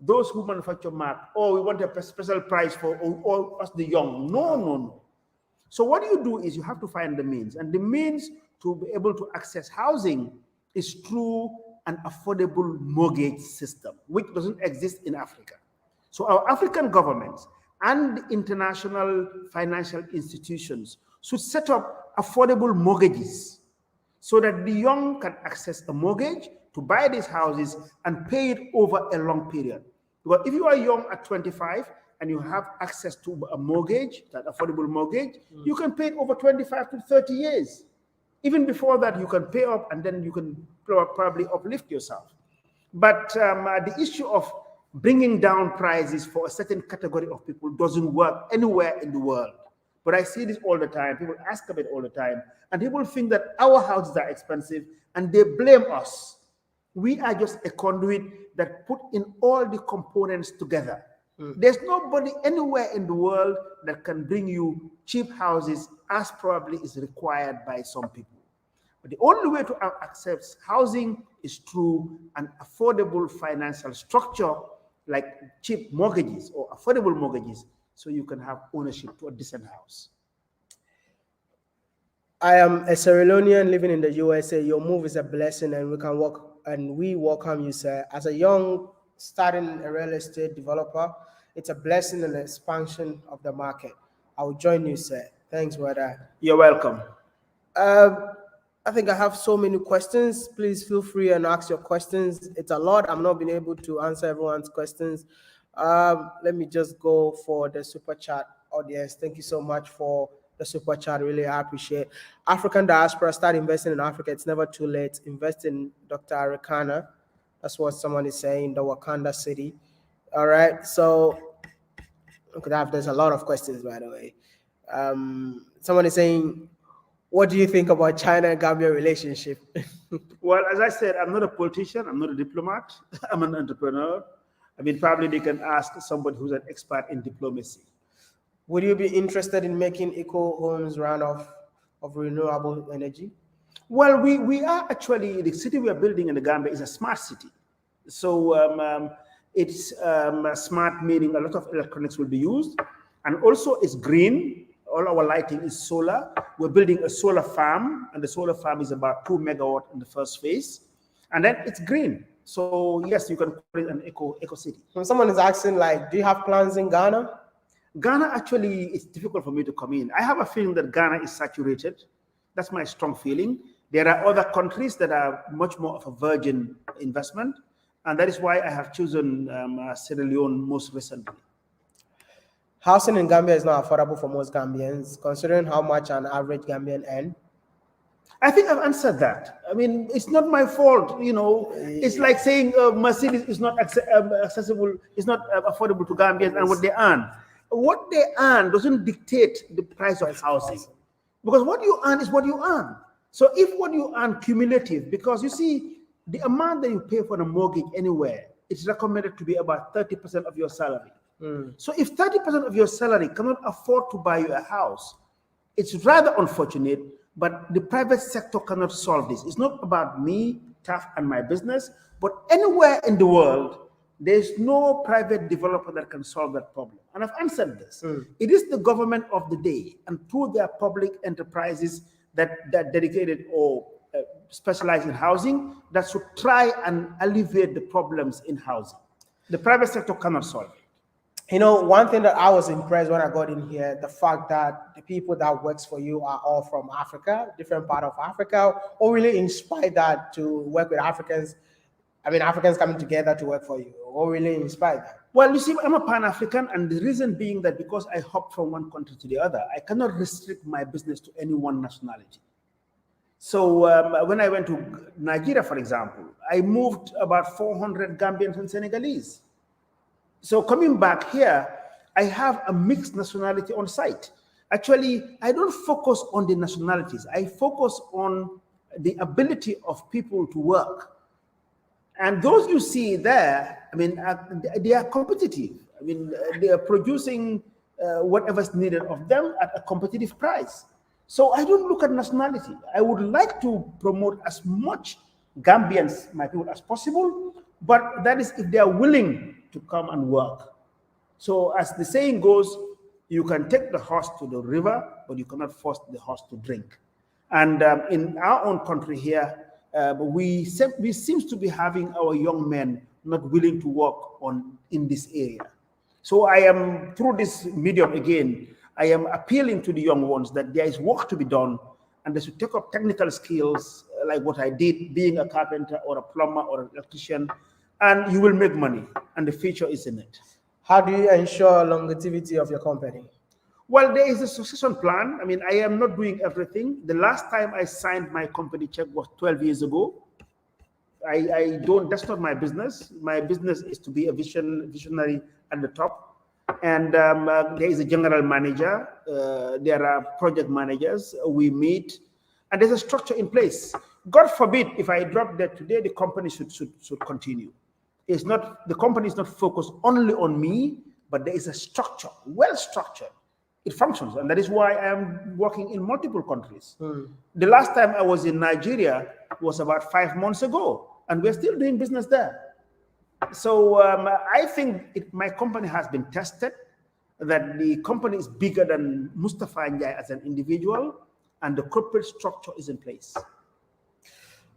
those who manufacture Mac, oh, we want a special price for all us the young? No, no, no. So what you do is you have to find the means, and the means to be able to access housing is through an affordable mortgage system, which doesn't exist in Africa. So our African governments and the international financial institutions should set up affordable mortgages so that the young can access a mortgage to buy these houses and pay it over a long period. Because if you are young at 25 and you have access to a mortgage, that affordable mortgage, you can pay it over 25 to 30 years. Even before that, you can pay up and then you can probably uplift yourself. But the issue of bringing down prices for a certain category of people doesn't work anywhere in the world. But I see this all the time. People ask about it all the time. And people think that our houses are expensive and they blame us. We are just a conduit that put in all the components together. There's nobody anywhere in the world that can bring you cheap houses as probably is required by some people. But the only way to access housing is through an affordable financial structure like cheap mortgages or affordable mortgages, so you can have ownership to a decent house. I am a Sierra Leonean living in the USA. Your move is a blessing, and we welcome you, sir. As a young starting a real estate developer, it's a blessing and an expansion of the market. I will join you, sir. Thanks, brother. You're welcome. I think I have so many questions. Please feel free and ask your questions. It's a lot. I'm not being able to answer everyone's questions. Let me just go for the super chat audience. Thank you so much for the super chat. Really, I appreciate. African diaspora, start investing in Africa. It's never too late. Invest in Dr. Arikana. That's what someone is saying, the Wakanda city. All right. So there's a lot of questions, by the way. Someone is saying, what do you think about China and Gambia relationship? Well, as I said, I'm not a politician. I'm not a diplomat. I'm an entrepreneur. I mean, probably they can ask somebody who's an expert in diplomacy. Would you be interested in making eco homes run off of renewable energy? Well, we are actually, the city we are building in the Gambia is a smart city. So it's smart, meaning a lot of electronics will be used. And also it's green. All our lighting is solar. We're building a solar farm, and the solar farm is about 2 megawatt in the first phase. And then it's green. So yes, you can call it an eco city. When someone is asking, like, do you have plans in Ghana? Ghana, actually, it's difficult for me to come in. I have a feeling that Ghana is saturated. That's my strong feeling. There are other countries that are much more of a virgin investment. And that is why I have chosen Sierra Leone most recently. Housing in Gambia is not affordable for most Gambians, considering how much an average Gambian earns. I think I've answered that. I mean, it's not my fault, you know. It's like saying Mercedes is not accessible, it's not affordable to Gambians and what they earn. What they earn doesn't dictate the price of housing. Because what you earn is what you earn. So if what you earn cumulative, because you see, the amount that you pay for a mortgage anywhere, it's recommended to be about 30% of your salary. So if 30% of your salary cannot afford to buy you a house, it's rather unfortunate, but the private sector cannot solve this. It's not about me, Taff, and my business, but anywhere in the world, there's no private developer that can solve that problem. And I've answered this. It is the government of the day, and through their public enterprises that dedicated or specialize in housing, that should try and alleviate the problems in housing. The private sector cannot solve it. One thing that I was impressed when I got in here, the fact that the people that works for you are all from Africa, different part of Africa, or really inspired that to work with Africans. I mean, Africans coming together to work for you, or really inspired that. Well, you see, I'm a Pan-African, and the reason being that because I hop from one country to the other, I cannot restrict my business to any one nationality. So when I went to Nigeria, for example, I moved about 400 Gambians and Senegalese. So coming back here, I have a mixed nationality on site. Actually, I don't focus on the nationalities. I focus on the ability of people to work. And those you see there, I mean, they are competitive. I mean, they are producing whatever's needed of them at a competitive price. So I don't look at nationality. I would like to promote as much Gambians, my people, as possible, but that is if they are willing to come and work. So as the saying goes, you can take the horse to the river, but you cannot force the horse to drink. And in our own country here, we seem to be having our young men not willing to work in this area. So I am, through this medium again, I am appealing to the young ones that there is work to be done, and they should take up technical skills like what I did, being a carpenter or a plumber or an electrician, and you will make money, and the future is in it. How do you ensure longevity of your company? Well, there is a succession plan. I mean, I am not doing everything. The last time I signed my company check was 12 years ago. That's not my business. My business is to be a visionary at the top. And there is a general manager. There are project managers. We meet, and there's a structure in place. God forbid, if I drop that today, the company should continue. The company is not focused only on me, but there is a structure, well structured. It functions, and that is why I am working in multiple countries. The last time I was in Nigeria was about 5 months ago, and we're still doing business there. So I think my company has been tested, that the company is bigger than Mustafa Njai as an individual, and the corporate structure is in place.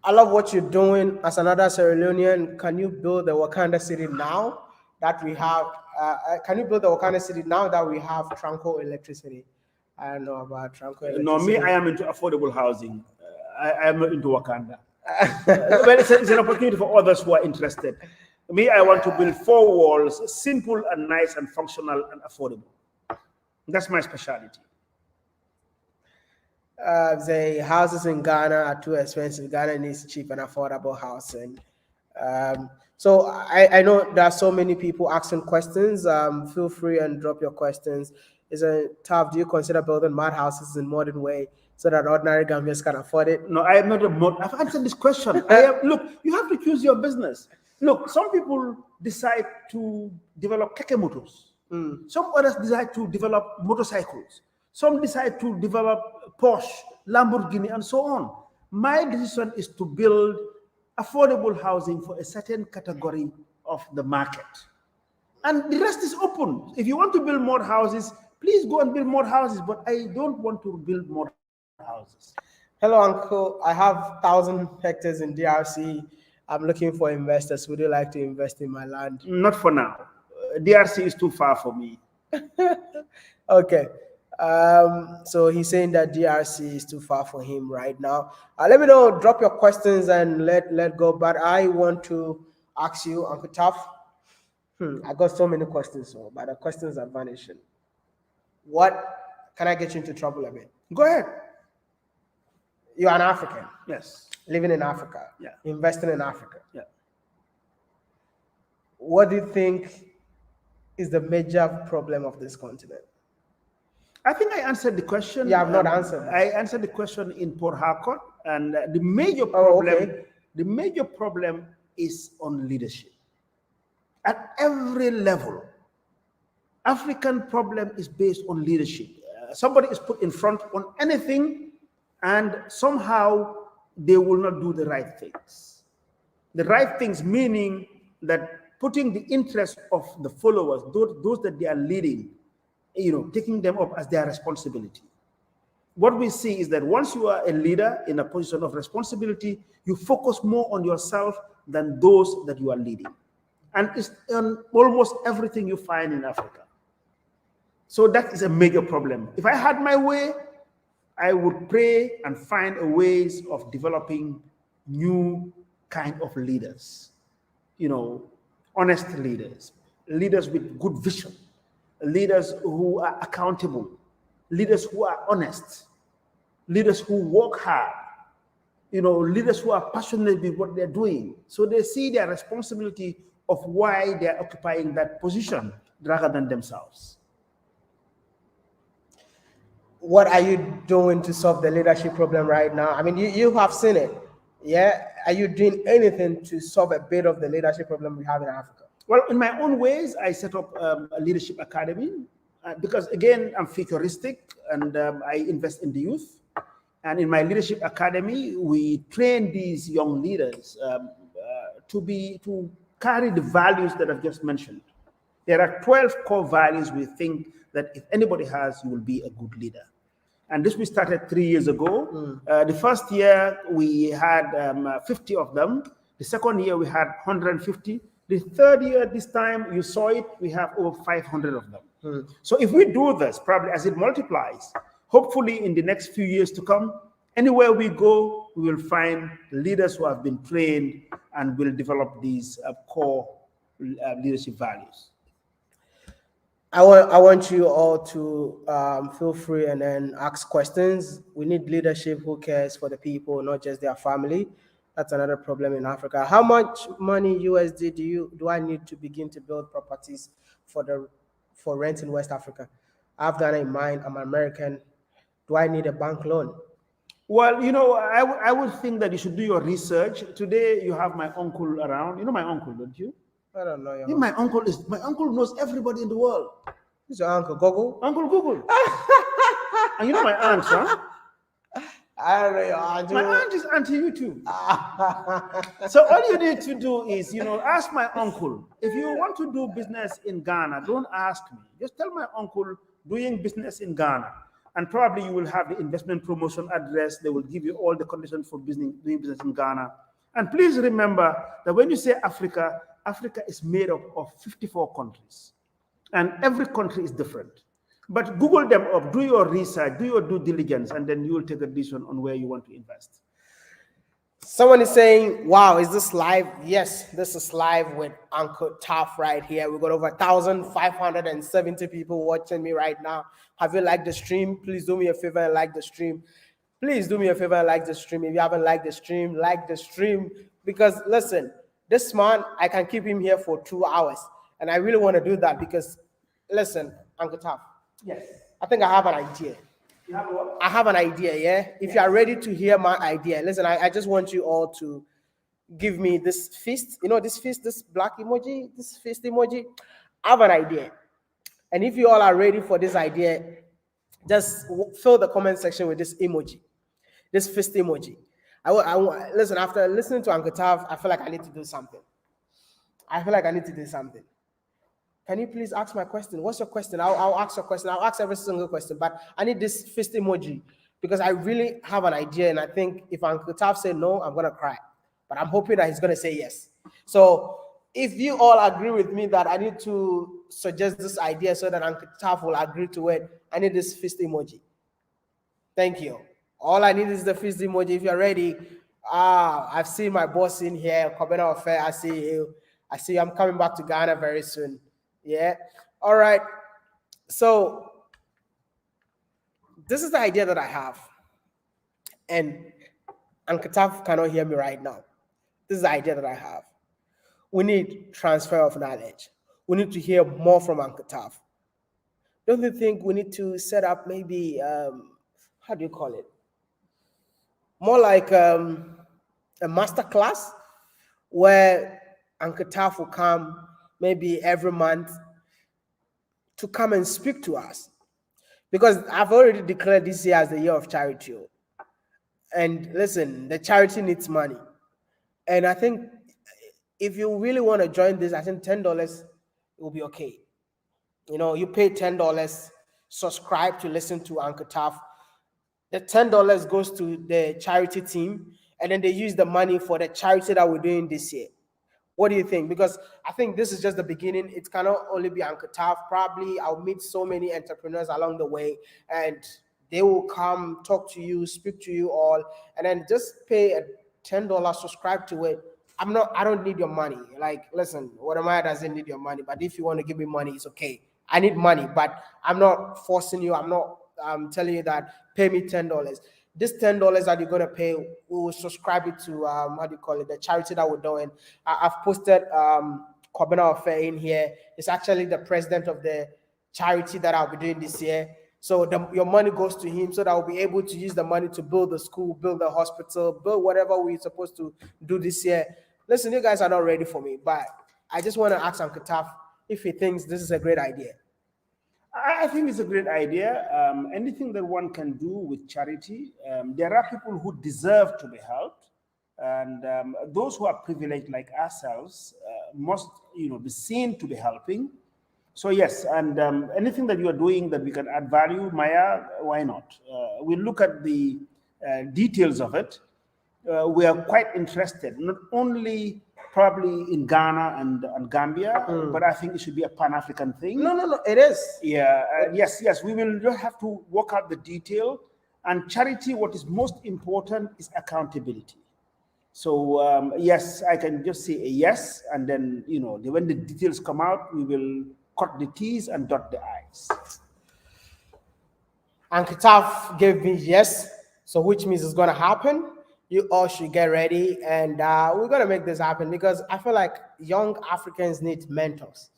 I love what you're doing. As another Sierra Leonean, can you build the Wakanda city now that we have? Can you build the Wakanda city now that we have tranquil electricity? I don't know about tranquil electricity. No, me, I am into affordable housing. I am not into Wakanda. But it's an opportunity for others who are interested. Me, I want to build 4 walls, simple and nice and functional and affordable. That's my specialty. The houses in Ghana are too expensive. Ghana needs cheap and affordable housing. So I know there are so many people asking questions. Feel free and drop your questions. Is it tough? Do you consider building mud houses in modern way so that ordinary Gambians can afford it? No, I am not I've answered this question. Look, you have to choose your business. Look, some people decide to develop keke motors. Some others decide to develop motorcycles. Some decide to develop Porsche, Lamborghini, and so on. My decision is to build affordable housing for a certain category of the market. And the rest is open. If you want to build more houses, please go and build more houses, but I don't want to build more houses. Hello, Uncle. I have 1,000 hectares in DRC. I'm looking for investors. Would you like to invest in my land? Not for now. DRC is too far for me. Okay. So he's saying that DRC is too far for him right now. Let me know, drop your questions and let go. But I want to ask you, Uncle Tough. I got so many questions, but the questions are vanishing. What can I get you into trouble a bit? Go ahead. You're an African. Yes. Living in Africa. Yeah. Investing in Africa. Yeah. What do you think is the major problem of this continent? I think I answered the question. You have not answered. I answered the question in Port Harcourt, and the major problem, the major problem is on leadership. At every level, African problem is based on leadership. Somebody is put in front on anything, and somehow they will not do the right things. The right things meaning that putting the interest of the followers, those that they are leading, taking them up as their responsibility. What we see is that once you are a leader in a position of responsibility, you focus more on yourself than those that you are leading. And it's on almost everything you find in Africa. So that is a major problem. If I had my way, I would pray and find a ways of developing new kind of leaders, you know, honest leaders, leaders with good vision, leaders who are accountable, leaders who are honest, leaders who work hard, leaders who are passionate with what they're doing. So they see their responsibility of why they're occupying that position rather than themselves. What are you doing to solve the leadership problem right now? I mean, you have seen it. Yeah. Are you doing anything to solve a bit of the leadership problem we have in Africa? Well, in my own ways, I set up a leadership academy because, again, I'm futuristic and I invest in the youth. And in my leadership academy, we train these young leaders to carry the values that I've just mentioned. There are 12 core values we think that if anybody has, you will be a good leader. And this we started 3 years ago. The first year we had 50 of them. The second year we had 150. The third year, this time you saw it, we have over 500 of them. So if we do this, probably as it multiplies, hopefully in the next few years to come, anywhere we go, we will find leaders who have been trained and will develop these core leadership values. I want you all to feel free and then ask questions. We need leadership who cares for the people, not just their family. That's another problem in Africa. How much money USD do I need to begin to build properties for rent in West Africa? I have Ghana in mind. I'm American. Do I need a bank loan? Well, I would think that you should do your research. Today you have my uncle around. You know my uncle, don't you? I don't know. My uncle knows everybody in the world. Who's your uncle? Google? Uncle Google. And you know my aunt, huh? I don't know your aunt. My aunt is auntie you too. So all you need to do is, ask my uncle. If you want to do business in Ghana, don't ask me. Just tell my uncle doing business in Ghana. And probably you will have the investment promotion address. They will give you all the conditions for doing business in Ghana. And please remember that when you say Africa, Africa is made up of 54 countries. And every country is different. But Google them up, do your research, do your due diligence, and then you will take a decision on where you want to invest. Someone is saying, wow, is this live? Yes, this is live with Uncle Taff right here. We've got over 1,570 people watching me right now. Have you liked the stream? Please do me a favor and like the stream. Please do me a favor and like the stream. If you haven't liked the stream, like the stream. Because listen, this man, I can keep him here for 2 hours. And I really want to do that because, listen, Uncle Taff. Yes. I think I have an idea. You have what? I have an idea, yeah? If you are ready to hear my idea, listen, I just want you all to give me this fist. You know this fist, this black emoji, this fist emoji? I have an idea. And if you all are ready for this idea, just fill the comment section with this emoji, this fist emoji. Listen, after listening to Uncle Tav, I feel like I need to do something. Can you please ask my question? What's your question? I'll ask your question. I'll ask every single question, but I need this fist emoji because I really have an idea. And I think if Uncle Tav said no, I'm going to cry. But I'm hoping that he's going to say yes. So if you all agree with me that I need to suggest this idea so that Uncle Tav will agree to it, I need this fist emoji. Thank you. All I need is the fist emoji. If you're ready, I've seen my boss in here, Kobena Affair. I see you. I'm coming back to Ghana very soon. Yeah. All right. So this is the idea that I have. And Uncle Tav cannot hear me right now. This is the idea that I have. We need transfer of knowledge. We need to hear more from Uncle Tav. Don't you think we need to set up maybe, how do you call it? More like a master class where Uncle Tav will come maybe every month to come and speak to us. Because I've already declared this year as the year of charity. And listen, the charity needs money. And I think if you really want to join this, I think $10 will be okay. You pay $10, subscribe to listen to Uncle Tav. The $10 goes to the charity team, and then they use the money for the charity that we're doing this year. What do you think? Because I think this is just the beginning. It cannot only be Uncle Taff. Probably I'll meet so many entrepreneurs along the way, and they will come talk to you, speak to you all, and then just pay a $10, subscribe to it. I don't need your money. Like, listen, what am I doesn't need your money, but if you want to give me money, it's okay. I need money, but I'm not forcing you. I'm not telling you that pay me $10. This $10 that you're gonna pay, we will subscribe it to how do you call it, the charity that we're doing. I've posted Kobina Affair in here. It's actually the president of the charity that I'll be doing this year. So your money goes to him, so that we'll be able to use the money to build the school, build the hospital, build whatever we're supposed to do this year. Listen, you guys are not ready for me, but I just want to ask Uncle Taff if he thinks this is a great idea. I think it's a great idea. Anything that one can do with charity, there are people who deserve to be helped, and those who are privileged like ourselves must, be seen to be helping. So yes, and anything that you are doing that we can add value, Maya, why not? We look at the details of it. We are quite interested, not only probably in Ghana and Gambia, but I think it should be a Pan-African thing. No, it is. Yeah, yes, we will just have to work out the detail. And charity, what is most important is accountability. So yes, I can just say a yes, and then when the details come out, we will cut the T's and dot the I's. Uncle Taff gave me yes, so which means it's gonna happen. You all should get ready, and we're gonna make this happen because I feel like young Africans need mentors.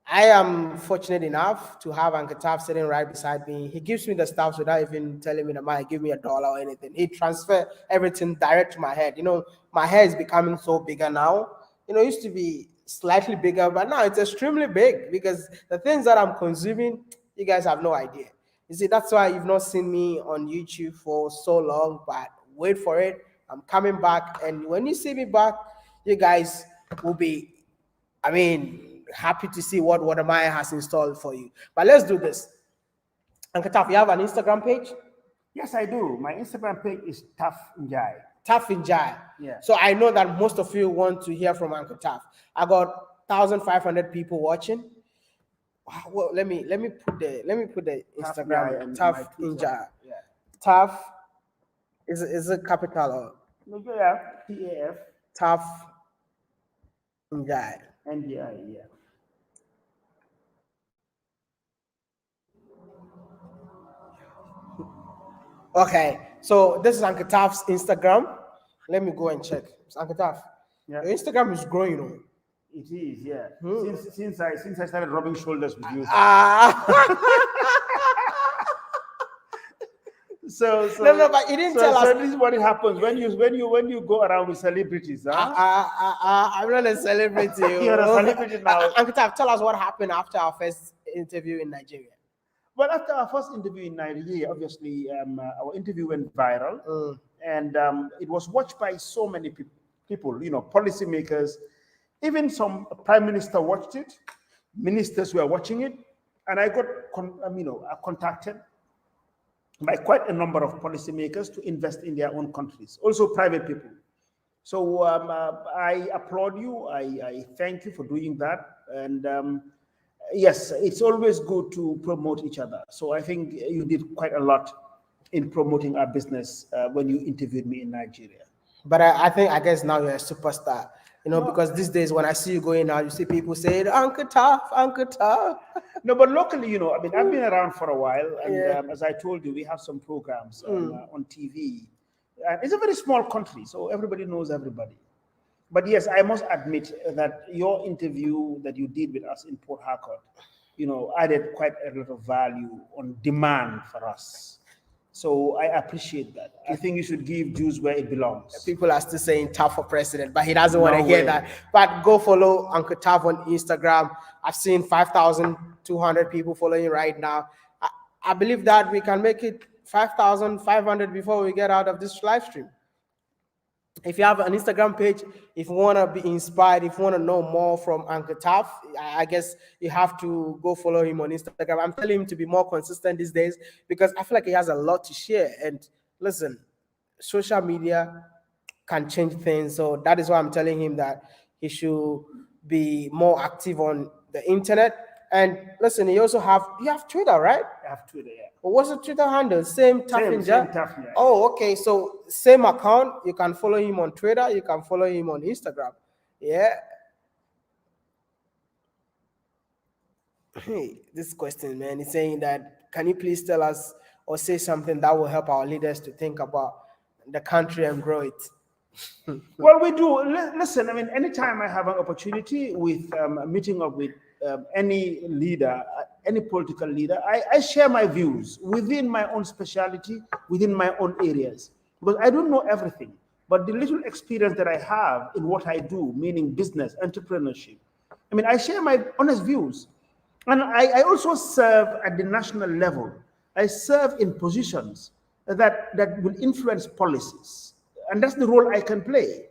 I am fortunate enough to have Uncle Taff sitting right beside me. He gives me the stuff without even telling me the money, give me $1 or anything. He transfer everything direct to my head. My hair is becoming so bigger now. It used to be slightly bigger, but now it's extremely big because the things that I'm consuming, you guys have no idea. You see, that's why you've not seen me on YouTube for so long, but wait for it. I'm coming back, and when you see me back, you guys will be, happy to see what Watermaya has installed for you. But let's do this. Uncle Taff, you have an Instagram page? Yes, I do. My Instagram page is Taff Njai. Taff Njai. Yeah. So I know that most of you want to hear from Uncle Taff. I got 1,500 people watching. Well, let me put the Instagram Taff Njai. Yeah. Taff is a capital or no? Yeah, TAF. Taff Njai. NGI, yeah. Okay, so this is Uncle Taff's Instagram. Let me go and check. It's Uncle Taff. Yeah. Your Instagram is growing, It is, yeah. Since I started rubbing shoulders with you. So no, but you didn't tell us. So this is what it happens when you go around with celebrities. Huh? I'm not a celebrity. You're a celebrity now. Uncle Taff, tell us what happened after our first interview in Nigeria. Well, after our first interview in Nigeria, obviously our interview went viral, and it was watched by so many people, policymakers, even some prime minister watched it, ministers were watching it, and I got contacted by quite a number of policymakers to invest in their own countries, also private people. So I applaud you. I thank you for doing that, and yes, it's always good to promote each other. So I think you did quite a lot in promoting our business when you interviewed me in Nigeria. But I guess now you're a superstar, because these days when I see you going out, you see people saying, Uncle Taff, Uncle Taff. No, but locally, I've been around for a while. And as I told you, we have some programs on TV. It's a very small country, so everybody knows everybody. But yes, I must admit that your interview that you did with us in Port Harcourt, added quite a lot of value on demand for us. So I appreciate that. I think you should give Jews where it belongs. People are still saying Taff for president, but he doesn't want to hear that. But go follow Uncle Taff on Instagram. I've seen 5,200 people following right now. I believe that we can make it 5,500 before we get out of this live stream. If you have an Instagram page, if you want to be inspired, if you want to know more from Uncle Taff, I guess you have to go follow him on Instagram. I'm telling him to be more consistent these days because I feel like he has a lot to share. And listen, social media can change things. So that is why I'm telling him that He should be more active on the internet. And listen, you have Twitter, right? I have Twitter, yeah. What's the Twitter handle? Same Same Taffinja? Taffinja. Oh, okay. So same account. You can follow him on Twitter. You can follow him on Instagram. Yeah. Hey, this question, man, is saying that can you please tell us or say something that will help our leaders to think about the country and grow it? Well, we do. Listen, I mean, anytime I have an opportunity with meeting up with any leader, any political leader, I share my views within my own specialty, within my own areas, because I don't know everything. But the little experience that I have in what I do, meaning business, entrepreneurship, I mean, I share my honest views. And I also serve at the national level. I serve in positions that will influence policies. And that's the role I can play.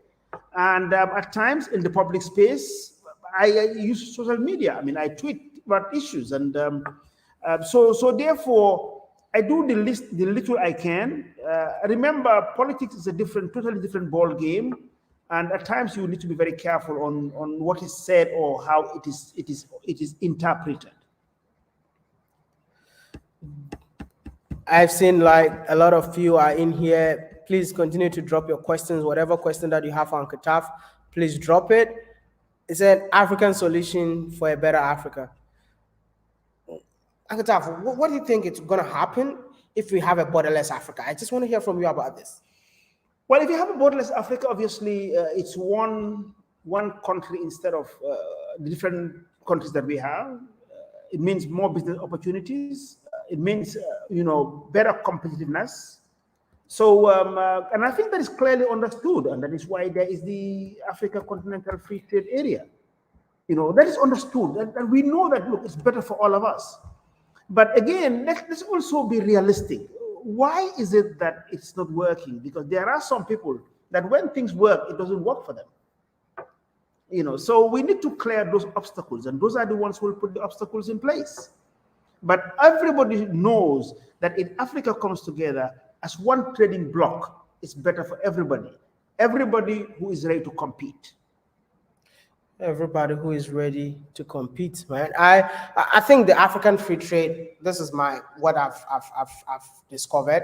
And at times in the public space, I use social media. I mean, I tweet about issues. And so therefore, I do the little I can. Remember, politics is a totally different ball game. And at times you need to be very careful on what is said or how it is interpreted. I've seen like a lot of you are in here. Please continue to drop your questions. Whatever question that you have on Kataf, please drop it. It's an African solution for a better Africa. Kataf, what do you think it's going to happen if we have a borderless Africa? I just want to hear from you about this. Well, if you have a borderless Africa, obviously it's one country instead of the different countries that we have. It means more business opportunities. It means better competitiveness. So, and I think that is clearly understood, and that is why there is the Africa Continental Free Trade Area. That is understood, that we know that, look, it's better for all of us. But again, let's also be realistic. Why is it that it's not working? Because there are some people that when things work, it doesn't work for them. So we need to clear those obstacles, and those are the ones who will put the obstacles in place. But everybody knows that if Africa comes together as one trading bloc, it's better for everybody. Everybody who is ready to compete. Everybody who is ready to compete, man. I think the African free trade. This is what I've discovered.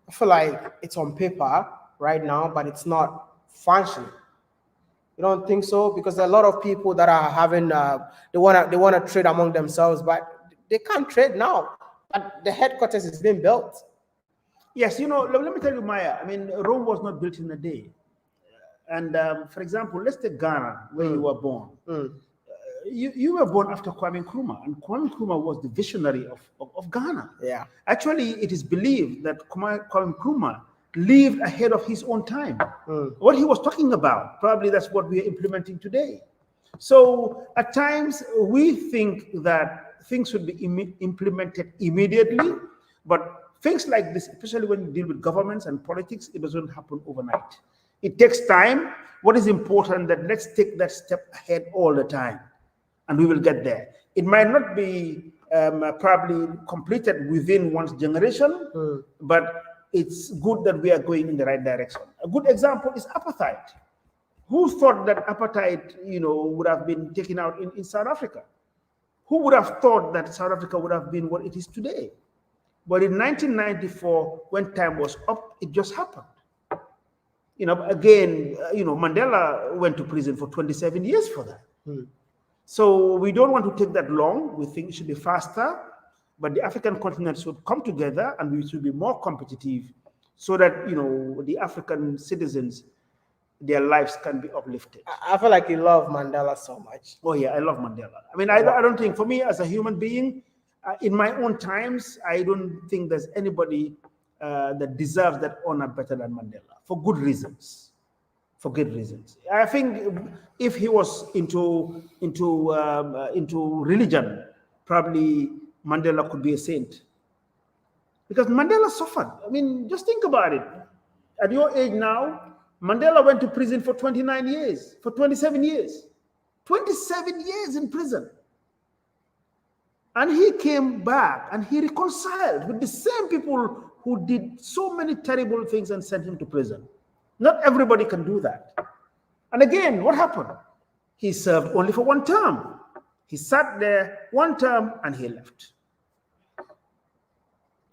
I feel like it's on paper right now, but it's not functioning. You don't think so? Because there are a lot of people that are having they wanna trade among themselves, but they can't trade now. But the headquarters is being built. Yes, let me tell you, Maya. I mean, Rome was not built in a day. And for example, let's take Ghana, where you were born. You were born after Kwame Nkrumah, and Kwame Nkrumah was the visionary of Ghana. Yeah. Actually, it is believed that Kwame Nkrumah lived ahead of his own time. What he was talking about, probably that's what we are implementing today. So at times we think that things should be implemented immediately, but things like this, especially when you deal with governments and politics, it doesn't happen overnight. It takes time. What is important that let's take that step ahead all the time, and we will get there. It might not be probably completed within one's generation, but it's good that we are going in the right direction. A good example is apartheid. Who thought that apartheid, would have been taken out in South Africa? Who would have thought that South Africa would have been what it is today? But in 1994, when time was up, it just happened. Again, Mandela went to prison for 27 years for that. So we don't want to take that long. We think it should be faster, but the African continent should come together and we should be more competitive so that, the African citizens, their lives can be uplifted. I feel like you love Mandela so much. Oh yeah, I love Mandela. I mean, I don't think, for me as a human being, in my own times, I don't think there's anybody that deserves that honor better than Mandela, for good reasons. For good reasons. I think if he was into religion, probably Mandela could be a saint. Because Mandela suffered. I mean, just think about it. At your age now, Mandela went to prison for 29 years, for 27 years. 27 years in prison. And he came back and he reconciled with the same people who did so many terrible things and sent him to prison. Not everybody can do that. And again, what happened? He served only for one term. He sat there one term and he left.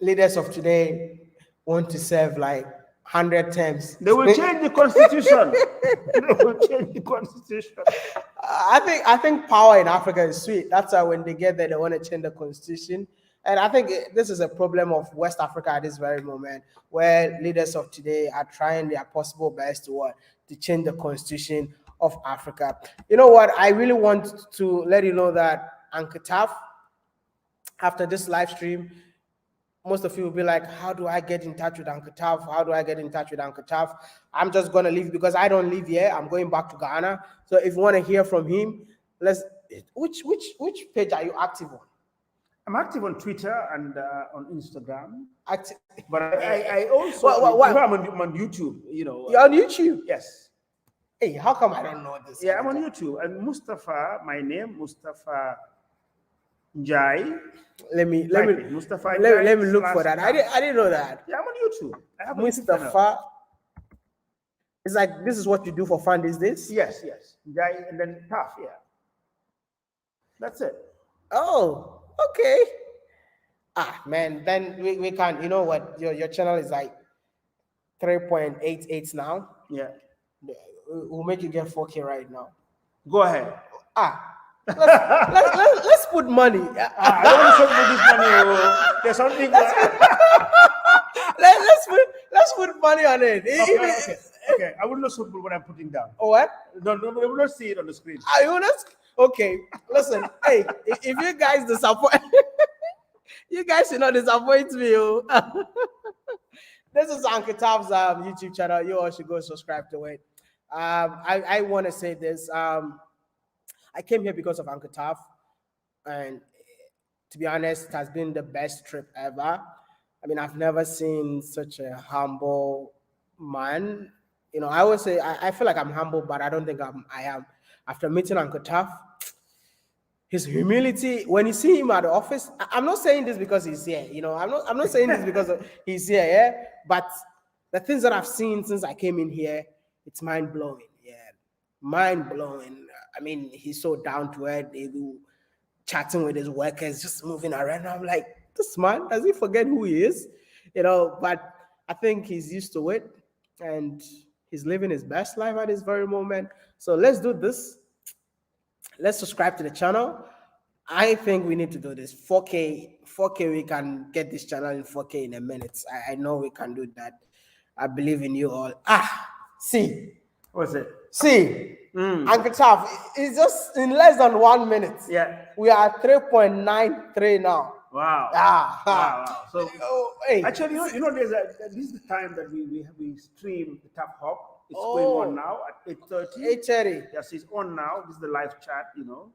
Leaders of today want to serve like 100 terms. They will change the constitution. They will change the constitution. I think power in Africa is sweet. That's why when they get there, they want to change the constitution. And I think this is a problem of West Africa at this very moment, where leaders of today are trying their possible best to what to change the constitution of Africa. You know what? I really want to let you know that Uncle Taf, after this live stream, most of you will be like, how do I get in touch with Uncle Taf? How do I get in touch with Uncle Taf? I'm just going to leave because I don't live here. I'm going back to Ghana. So if you want to hear from him, which page are you active on? I'm active on Twitter and on Instagram. Active. But I also, I'm on YouTube, you know. You're on YouTube? Yes. Hey, how come I don't know this? Yeah, I'm on YouTube. And Mustafa, my name, Mustafa Njai. Let me Mustafa let me look for that. I didn't know that. Yeah, I'm on YouTube. I have Mustafa. It's like this is what you do for fun these days? Yes. Njai and then Taf, yeah. That's it. Oh, okay. Man, then we can, you know what? Your channel is like 3.88 now. Yeah. We'll make you get 4K right now. Go ahead. Let's put money. I don't want to put this money. There's something. let's put money on it. Okay. I will not show what I'm putting down. What? No, we will not see it on the screen. Are you not? Okay. Listen. Hey, if you guys disappoint, you guys should not disappoint me. This is Uncle Taf's YouTube channel. You all should go subscribe to it. I want to say this. I came here because of Uncle Taf, and to be honest, it has been the best trip ever. I mean, I've never seen such a humble man. You know, I always say I feel like I'm humble, but I don't think I am. After meeting Uncle Taf, his humility, when you see him at the office, I'm not saying this because he's here. You know, I'm not saying this because he's here. Yeah, but the things that I've seen since I came in here, it's mind blowing. Yeah, mind blowing. I mean, he's so down to earth. They do chatting with his workers, just moving around. I'm like, this man, does he forget who he is? You know, but I think he's used to it and he's living his best life at this very moment. So let's do this. Let's subscribe to the channel. I think we need to do this. 4K, we can get this channel in 4K in a minute. I know we can do that. I believe in you all. See. What's it? See, Uncle Taf, it's just in less than 1 minute. Yeah. We are at 3.93 now. Wow. Wow. So, hey. Actually, you know, this is the time that we stream the Tap Hop. It's going on now at 8:30. 8:30. Yes, it's on now. This is the live chat, you know.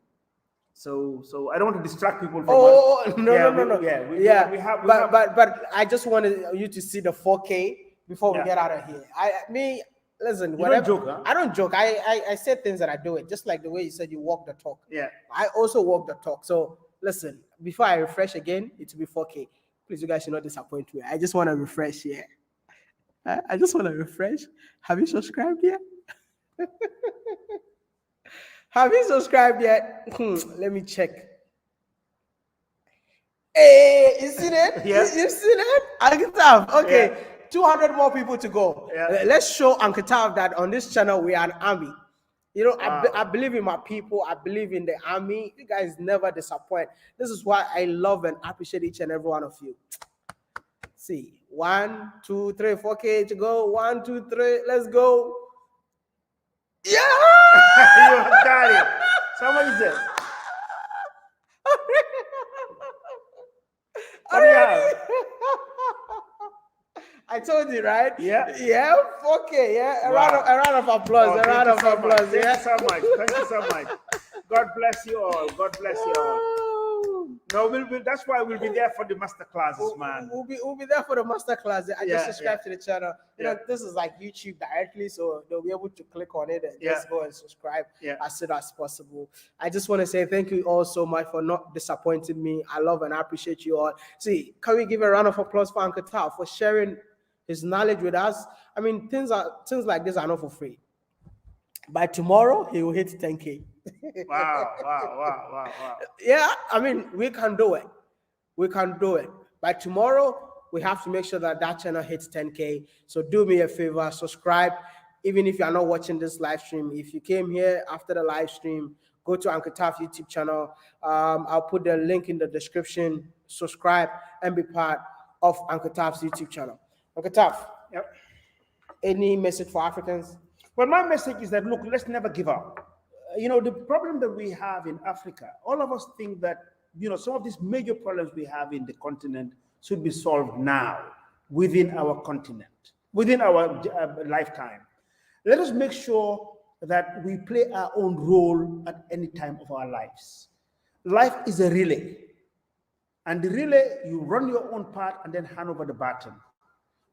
So I don't want to distract people from us. No. We have. But I just wanted you to see the 4K before we get out of here. Listen, whatever. You don't joke, huh? I don't joke. I say things that I do it, just like the way you said you walk the talk. Yeah. I also walk the talk. So listen, before I refresh again, it will be 4K. Please, you guys should not disappoint me. I just want to refresh here. I just want to refresh. Have you subscribed yet? Have you subscribed yet? Let me check. Hey, you see that? Yeah. You see that? Uncle Taf. Okay. Yeah. 200 more people to go. Yeah. Let's show Uncle Taf that on this channel we are an army. You know, I believe in my people. I believe in the army. You guys never disappoint. This is why I love and appreciate each and every one of you. See, 1, 2, 3, 4K to go. 1, 2, 3. Let's go. Yeah! You got it. Somebody said. What do you have? I told you, right? Yeah. Yeah. Okay. Yeah. A round of applause. A round of applause. Thank you so much. Thank you so much. God bless you all. God bless you all. No, that's why we'll be there for the master classes, man. We'll be there for the master class. I just subscribe to the channel. You know, this is like YouTube directly, so they'll be able to click on it and just go and subscribe as soon as possible. I just want to say thank you all so much for not disappointing me. I love and I appreciate you all. See, can we give a round of applause for Uncle Taf for sharing his knowledge with us? I mean, things like this are not for free. By tomorrow, he will hit 10K. Wow, wow, wow, wow, wow. Yeah, I mean, we can do it. We can do it. By tomorrow, we have to make sure that that channel hits 10K. So do me a favor, subscribe. Even if you are not watching this live stream, if you came here after the live stream, go to Uncle Taf YouTube channel. I'll put the link in the description. Subscribe and be part of Uncle Taf's YouTube channel. Uncle Taf, Yep. any message for Africans? Well, my message is that look, let's never give up. The problem that we have in Africa, all of us think that some of these major problems we have in the continent should be solved now, within our continent, within our lifetime. Let us make sure that we play our own role at any time of our lives. Life is a relay, and the relay, you run your own part and then hand over the baton.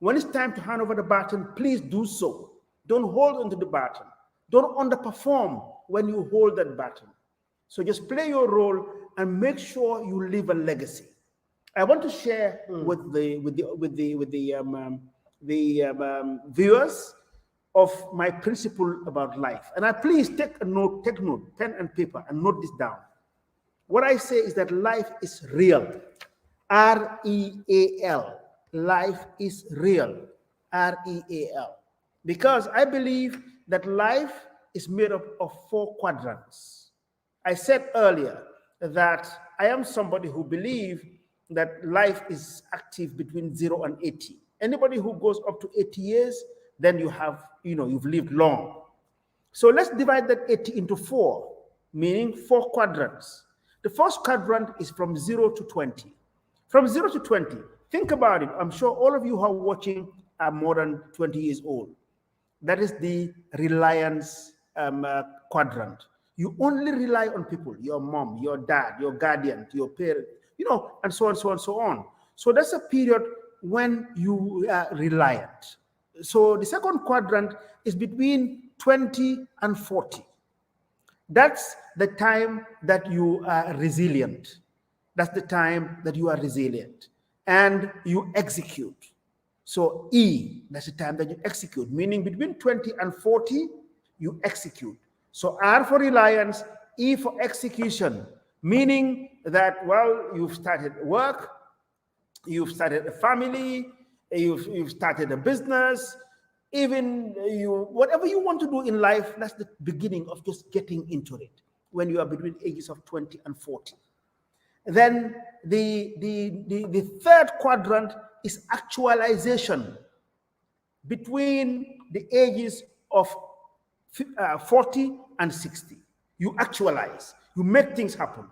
When it's time to hand over the baton, please do so. Don't hold onto the baton. Don't underperform when you hold that baton. So just play your role and make sure you leave a legacy. I want to share with the viewers of my principle about life. And please take note, pen and paper, and note this down. What I say is that life is real. R-E-A-L. Life is real. R-E-A-L. Because I believe that life is made up of 4 quadrants. I said earlier that I am somebody who believes that life is active between 0 and 80. Anybody who goes up to 80 years, then you've lived long. So let's divide that 80 into 4, meaning 4 quadrants. The first quadrant is from 0 to 20. From 0 to 20, think about it. I'm sure all of you who are watching are more than 20 years old. That is the reliance quadrant. You only rely on people, your mom, your dad, your guardian, your parent, and so on, so on, so on. So that's a period when you are reliant. So the second quadrant is between 20 and 40. That's the time that you are resilient. That's the time that you are resilient and you execute. So E, that's the time that you execute, meaning between 20 and 40, you execute. So R for reliance, E for execution, meaning that, well, you've started work, you've started a family, you've started a business, even whatever you want to do in life, that's the beginning of just getting into it when you are between ages of 20 and 40. Then the third quadrant is actualization between the ages of 40 and 60. You actualize, you make things happen.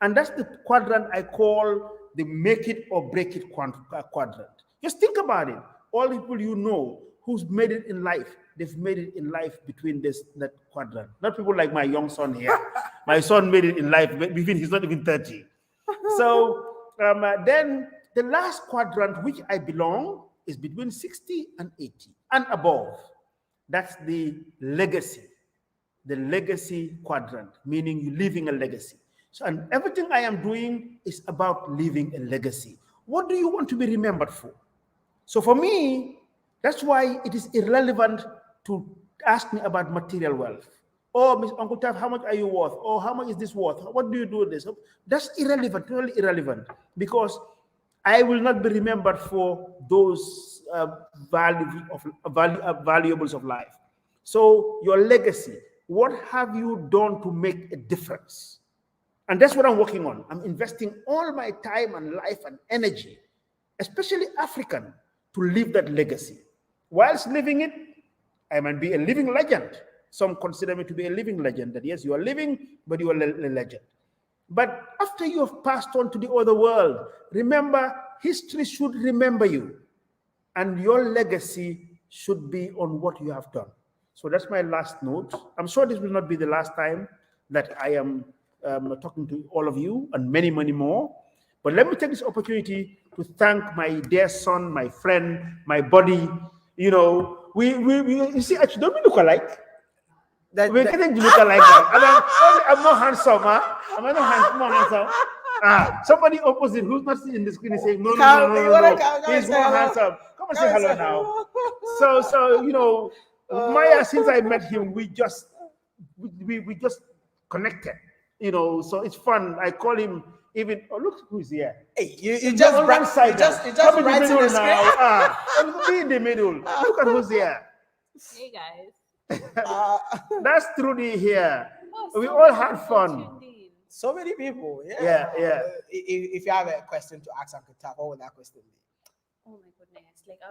And that's the quadrant I call the make it or break it quadrant. Just think about it. All the people you know who's made it in life, they've made it in life between that quadrant. Not people like my young son here. My son made it in life, he's not even 30. So then the last quadrant, which I belong, is between 60 and 80 and above. That's the legacy quadrant, meaning you're leaving a legacy. So, and everything I am doing is about leaving a legacy. What do you want to be remembered for? So for me, that's why it is irrelevant to ask me about material wealth. Oh, Miss Uncle Taff, how much are you worth? Oh, how much is this worth? What do you do with this? That's irrelevant, totally irrelevant, because I will not be remembered for those valuables of life. So your legacy, what have you done to make a difference? And that's what I'm working on. I'm investing all my time and life and energy, especially African, to leave that legacy. Whilst living it, I might be a living legend. Some consider me to be a living legend, that yes, you are living, but you are a legend. But after you have passed on to the other world, remember, history should remember you. And your legacy should be on what you have done. So that's my last note. I'm sure this will not be the last time that I am talking to all of you and many, many more. But let me take this opportunity to thank my dear son, my friend, my buddy. You know, you see, actually, don't we look alike? We're getting to look alike now. I'm not handsome, huh? I'm not handsome. Somebody opposite who's not in the screen is saying, no. He's more handsome. Come and say hello now. So, Maya, since I met him, we just we just connected, so it's fun. I call him even, oh, look who's here. Hey, you Just just on one side you just now. you just Come in the right in middle the screen. now. Be in the middle. Look at who's here. Hey guys. That's Trudy here. Oh, We so all many had people fun. tuned in. So many people. Yeah. If you have a question to ask Uncle Tap, what would that question be? Oh my goodness. Like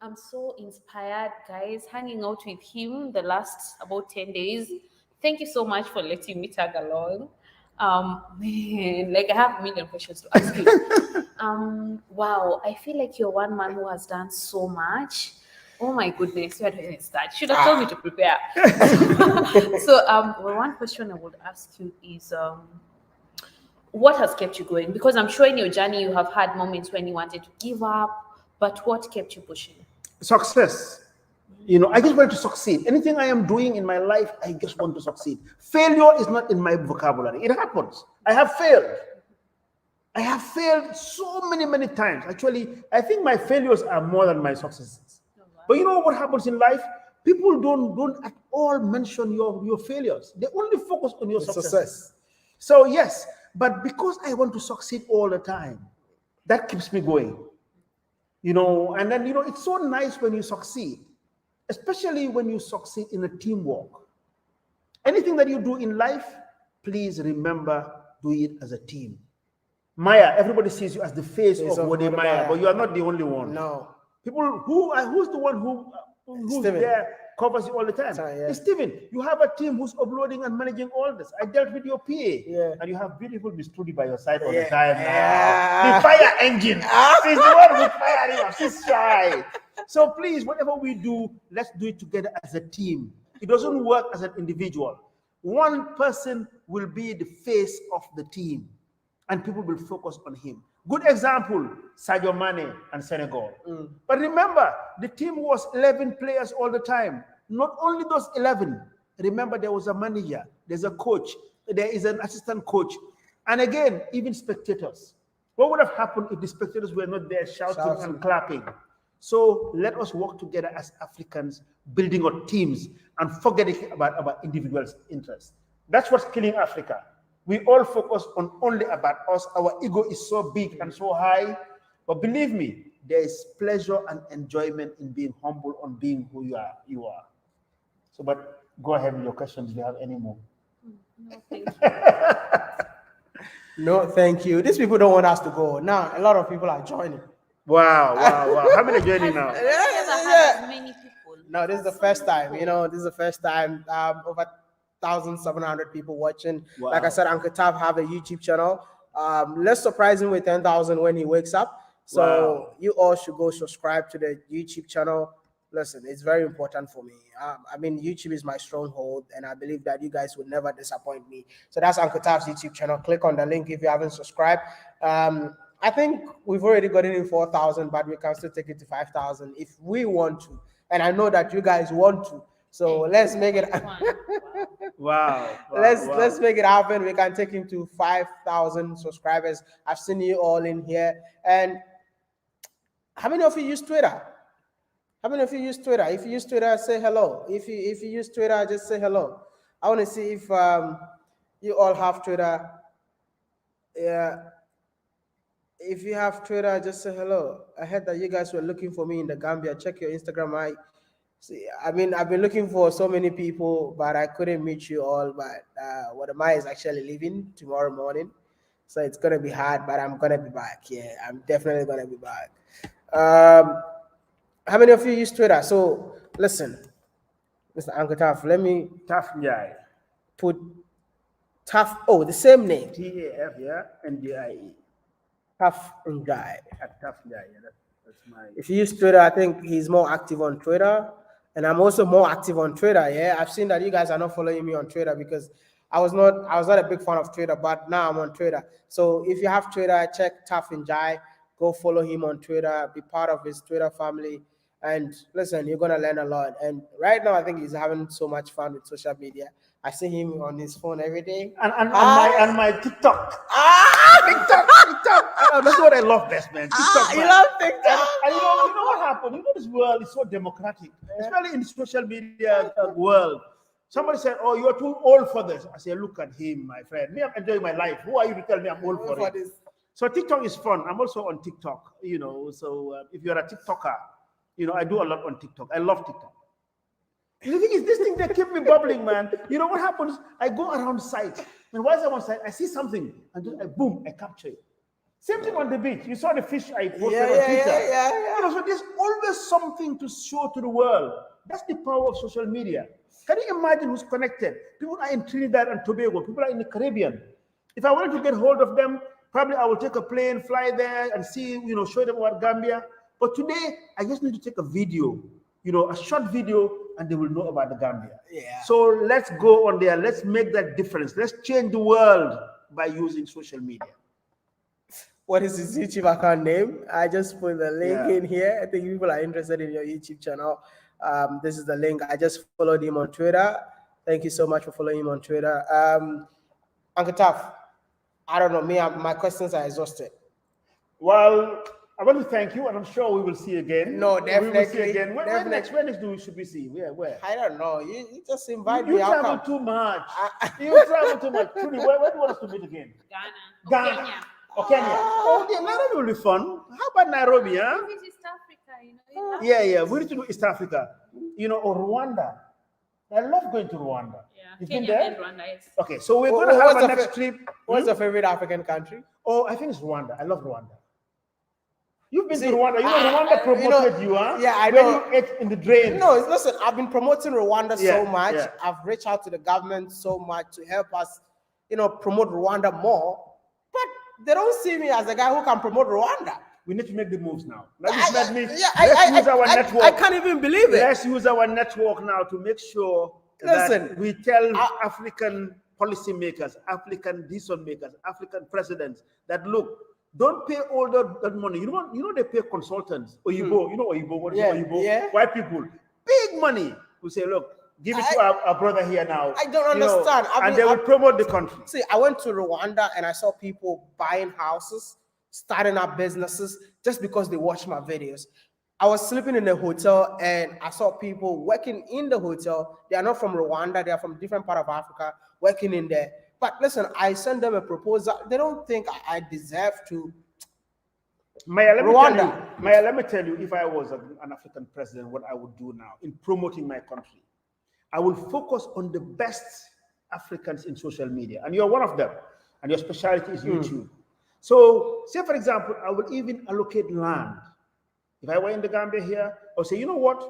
I'm so inspired, guys, hanging out with him the last about 10 days. Thank you so much for letting me tag along. Man, like I have a million questions to ask you. Wow, I feel like you're one man who has done so much. Oh my goodness, where do I start? Should have told me to prepare. So, well, one question I would ask you is, what has kept you going? Because I'm sure in your journey you have had moments when you wanted to give up, but what kept you pushing? Success. I just want to succeed. Anything I am doing in my life, I just want to succeed. Failure is not in my vocabulary. It happens. I have failed so many times. Actually, I think my failures are more than my successes. Oh, wow. But you know what happens in life? People don't at all mention your failures. They only focus on your success. So yes, but because I want to succeed all the time, that keeps me going. And then it's so nice when you succeed, especially when you succeed in a teamwork. Anything that you do in life, please remember, do it as a team. Maya, everybody sees you as the face of Wode Maya, but you are not the only one. No. People who's the one who's Steven. there covers you all the time. Sorry, yeah. It's Steven. You have a team who's uploading and managing all this. I dealt with your PA. Yeah. And you have beautiful Miss Trudy by your side all the Yeah. time now. Yeah. The fire engine. She's the one who fired him up. She's shy. So please, whatever we do, let's do it together as a team. It doesn't work as an individual. One person will be the face of the team, and people will focus on him. Good example, Sadio Mane and Senegal. But remember, the team was 11 players all the time. Not only those 11. Remember, there was a manager, there's a coach, there is an assistant coach. And again, even spectators. What would have happened if the spectators were not there shouting and clapping? So let us work together as Africans, building our teams and forgetting about individual interests. That's what's killing Africa. We all focus on only about us. Our ego is so big and so high. But believe me, there is pleasure and enjoyment in being humble on being who you are. So, but go ahead with your questions if you have any more. No, thank you. No, thank you. These people don't want us to go. Now, a lot of people are joining. Wow. How many are joining now? Have you ever had as many people? No, this is the first time. This is the first time. Over 1,700 people watching. Wow. Like I said, Uncle Tav have a YouTube channel. Let's surprise him with 10,000 when he wakes up. So you all should go subscribe to the YouTube channel. Listen, it's very important for me. YouTube is my stronghold, and I believe that you guys would never disappoint me. So that's Uncle Tav's YouTube channel. Click on the link if you haven't subscribed. I think we've already gotten in 4,000, but we can still take it to 5,000 if we want to. And I know that you guys want to. So let's make it. Wow. Let's make it happen. We can take him to 5,000 subscribers. I've seen you all in here. And how many of you use Twitter? How many of you use Twitter? If you use Twitter, say hello. If you use Twitter, just say hello. I want to see if you all have Twitter. Yeah. If you have Twitter, just say hello. I heard that you guys were looking for me in the Gambia. Check your Instagram. I've been looking for so many people, but I couldn't meet you all. But Wadamai is actually leaving tomorrow morning, so it's gonna be hard. But I'm gonna be back. Yeah, I'm definitely gonna be back. How many of you use Twitter? So listen, Mr. Uncle Taf, let me Taf Njai. put Taf. Oh, the same name. TAF, yeah, NDIE. Taf Njai. Taf Njai, yeah, that's my. If you use Twitter, I think he's more active on Twitter. And I'm also more active on Twitter. Yeah, I've seen that you guys are not following me on Twitter because I was not a big fan of Twitter, but now I'm on Twitter. So if you have Twitter, check Taf Njai. Go follow him on Twitter. Be part of his Twitter family. And listen, you're gonna learn a lot. And right now, I think he's having so much fun with social media. I see him on his phone every day. And my TikTok. TikTok. That's what I love best, man. TikTok. You love TikTok. And you know what happened? This world is so democratic, especially in the social media world. Somebody said, "Oh, you're too old for this." I said, "Look at him, my friend. Me, I'm enjoying my life. Who are you to tell me I'm old for it?" this. So TikTok is fun. I'm also on TikTok. So if you're a TikToker, I do a lot on TikTok. I love TikTok. The thing is, this thing they keep me bubbling, man. You know what happens? I go around site, and while I'm on site, I see something, and just boom, I capture it. Same thing on the beach. You saw the fish I posted Yeah, on yeah, Twitter. yeah. So there's always something to show to the world. That's the power of social media. Can you imagine who's connected? People are in Trinidad and Tobago. People are in the Caribbean. If I wanted to get hold of them, probably I will take a plane, fly there, and see, show them about Gambia. But today, I just need to take a video, a short video, and they will know about the Gambia. Yeah. So let's go on there. Let's make that difference. Let's change the world by using social media. What is his YouTube account name? I just put the link Yeah. in here. I think people are interested in your YouTube channel. This is the link. I just followed him on Twitter. Thank you so much for following him on Twitter. Uncle Taf, I don't know. My questions are exhausted. Well, I want to thank you, and I'm sure we will see again. No, We will see definitely, again. Where definitely. next? Where next should we see? Where? I don't know. You just invite You me. I'll travel come. too much. I- You travel too much. Truly, where do you want us to meet again? Ghana. Ghana. Kenya. Or Kenya. Oh, yeah, Nairobi will be fun. How about Nairobi, huh? Maybe East Africa, Yeah. We need to do East Africa. Or Rwanda. I love going to Rwanda. Yeah. You've Kenya been there? and Rwanda, yes. Okay, so we're Wha- going to have what's a the next trip. What's your favorite African country? Oh, I think it's Rwanda. I love Rwanda. You've been See, to Rwanda. Rwanda promoted you, huh? Yeah, I When know. you ate in the drain. No, listen, I've been promoting Rwanda Yeah, so much. yeah. I've reached out to the government so much to help us, promote Rwanda more. But they don't see me as a guy who can promote Rwanda. We need to make the moves now. Now you've met me. Yeah, Let's use our network. I can't even believe it. Let's use our network now to make sure Listen, that we tell African policymakers, African decision makers, African presidents that look, don't pay all that money. They pay consultants. Oyibo, Oyibo, what is Yeah, Oyibo? yeah. White people, big money. We say, look, give it to our brother here now. I don't understand. And they will promote the country. See, I went to Rwanda and I saw people buying houses, starting up businesses just because they watched my videos. I was sleeping in a hotel and I saw people working in the hotel. They are not from Rwanda, they are from different part of Africa, working in there. But listen, I sent them a proposal. They don't think I deserve to. Maya, Rwanda. let me tell you, if I was an African president, what I would do now in promoting my country. I will focus on the best Africans in social media. And you're one of them. And your specialty is YouTube. So, say for example, I will even allocate land. If I were in the Gambia here, I'll say, you know what?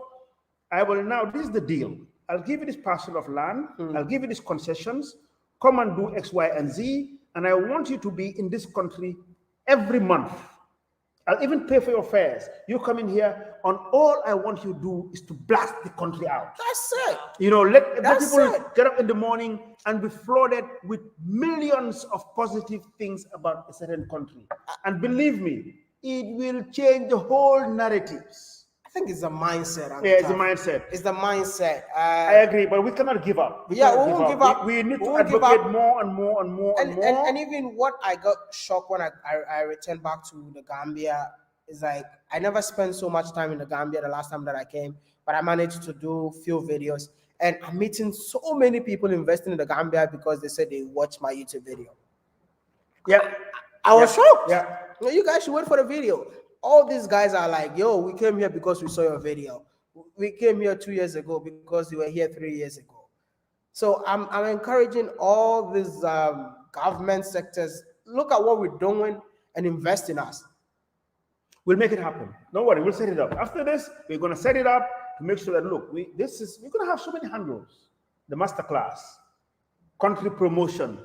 I will now, this is the deal. I'll give you this parcel of land. I'll give you these concessions. Come and do X, Y, and Z. And I want you to be in this country every month. I'll even pay for your fares. You come in here, and all I want you to do is to blast the country out. That's it. Let That's people it. get up in the morning and be flooded with millions of positive things about a certain country. And believe me, it will change the whole narratives. I think it's a mindset. Yeah, it's a mindset. It's the mindset. I agree, but we cannot give up. Yeah, cannot we won't give up. We need We to won't give advocate up. more and more and more and more. And even what I got shocked when I returned back to the Gambia is like I never spent so much time in the Gambia the last time that I came, but I managed to do few videos and I'm meeting so many people investing in the Gambia because they said they watched my YouTube video. Yeah. I was shocked. Yeah. Well, you guys should wait for the video. All these guys are like, yo, we came here because we saw your video. We came here 2 years ago because you were here 3 years ago. So I'm encouraging all these government sectors, look at what we're doing and invest in us. We'll make it happen. Don't worry, we'll set it up. After this, we're going to set it up to make sure that, look, we're going to have so many handles. The masterclass, country promotion.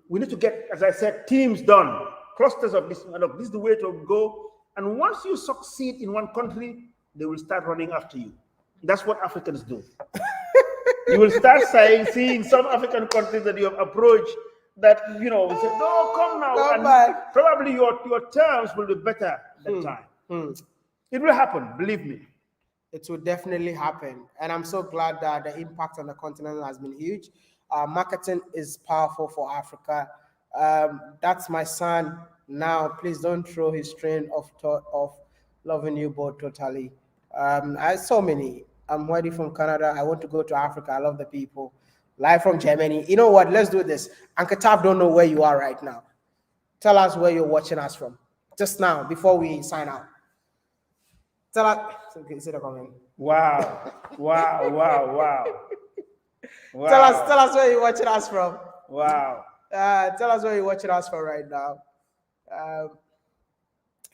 We need to get, as I said, teams done, clusters of this. Look, this is the way to go. And once you succeed in one country, they will start running after you. That's what Africans do. You will start seeing some African countries that you have approached that, we say, no, come now. Come and back. probably your terms will be better that time. It will happen, believe me. It will definitely happen. And I'm so glad that the impact on the continent has been huge. Marketing is powerful for Africa. That's my son. Now, please don't throw his train of thought of loving you both totally. I so many. I'm already from Canada. I want to go to Africa. I love the people. live from Germany. You know what? Let's do this. Uncle Tav don't know where you are right now. Tell us where you're watching us from. Just now, before we sign out. Tell us. Okay, see the comment. Wow. Wow. Wow. Wow. Tell us where you're watching us from. Wow. Tell us where you're watching us from right now. Um,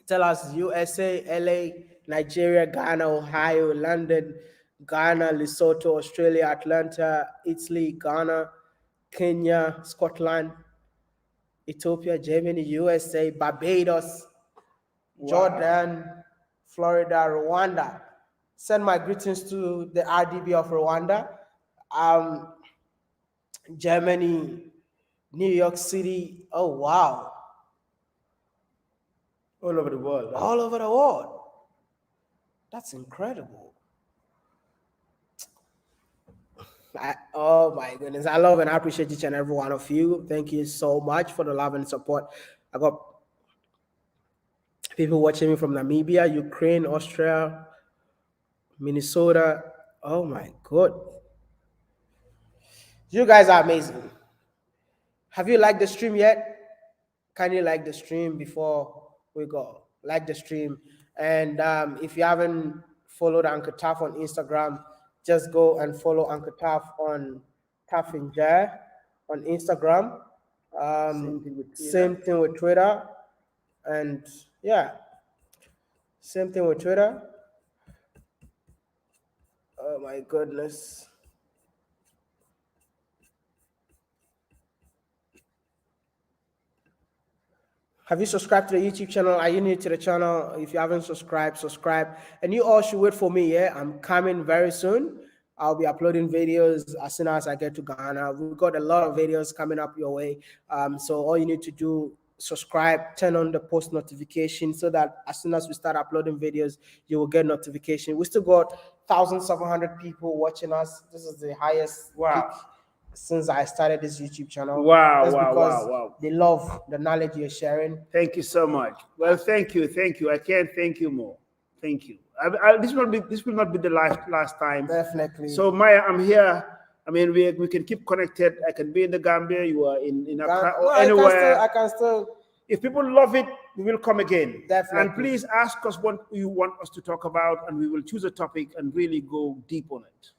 Tell us USA, LA, Nigeria, Ghana, Ohio, London, Ghana, Lesotho, Australia, Atlanta, Italy, Ghana, Kenya, Scotland, Ethiopia, Germany, USA, Barbados, Jordan, Florida, Rwanda. Send my greetings to the RDB of Rwanda, um, Germany, New York City. Oh, wow. All over the world. Huh? All over the world. That's incredible. Oh my goodness. I love and I appreciate each and every one of you. Thank you so much for the love and support. I got people watching me from Namibia, Ukraine, Austria, Minnesota. Oh my God. You guys are amazing. Have you liked the stream yet? Can you like the stream before we go? Like the stream. And if you haven't followed Uncle Taf on Instagram, just go and follow Uncle Taf on Tafinjay on Instagram. Same thing with Twitter. And yeah, same thing with Twitter. Oh my goodness. Have you subscribed to the YouTube channel? Are you new to the channel? If you haven't subscribed, subscribe. And you all should wait for me, yeah? I'm coming very soon. I'll be uploading videos as soon as I get to Ghana. We've got a lot of videos coming up your way. So all you need to do, subscribe, turn on the post notification so that as soon as we start uploading videos, you will get notification. We still got 1,700 people watching us. This is the highest peak since I started this YouTube channel. That's because they love the knowledge you're sharing. Thank you so much. Well, thank you. I can't thank you more. Thank you. This will not be the last time. Definitely. So Maya, I'm here. I mean, we can keep connected. I can be in the Gambia. You are in Accra or anywhere. I can still. If people love it, we will come again. Definitely. And please ask us what you want us to talk about, and we will choose a topic and really go deep on it.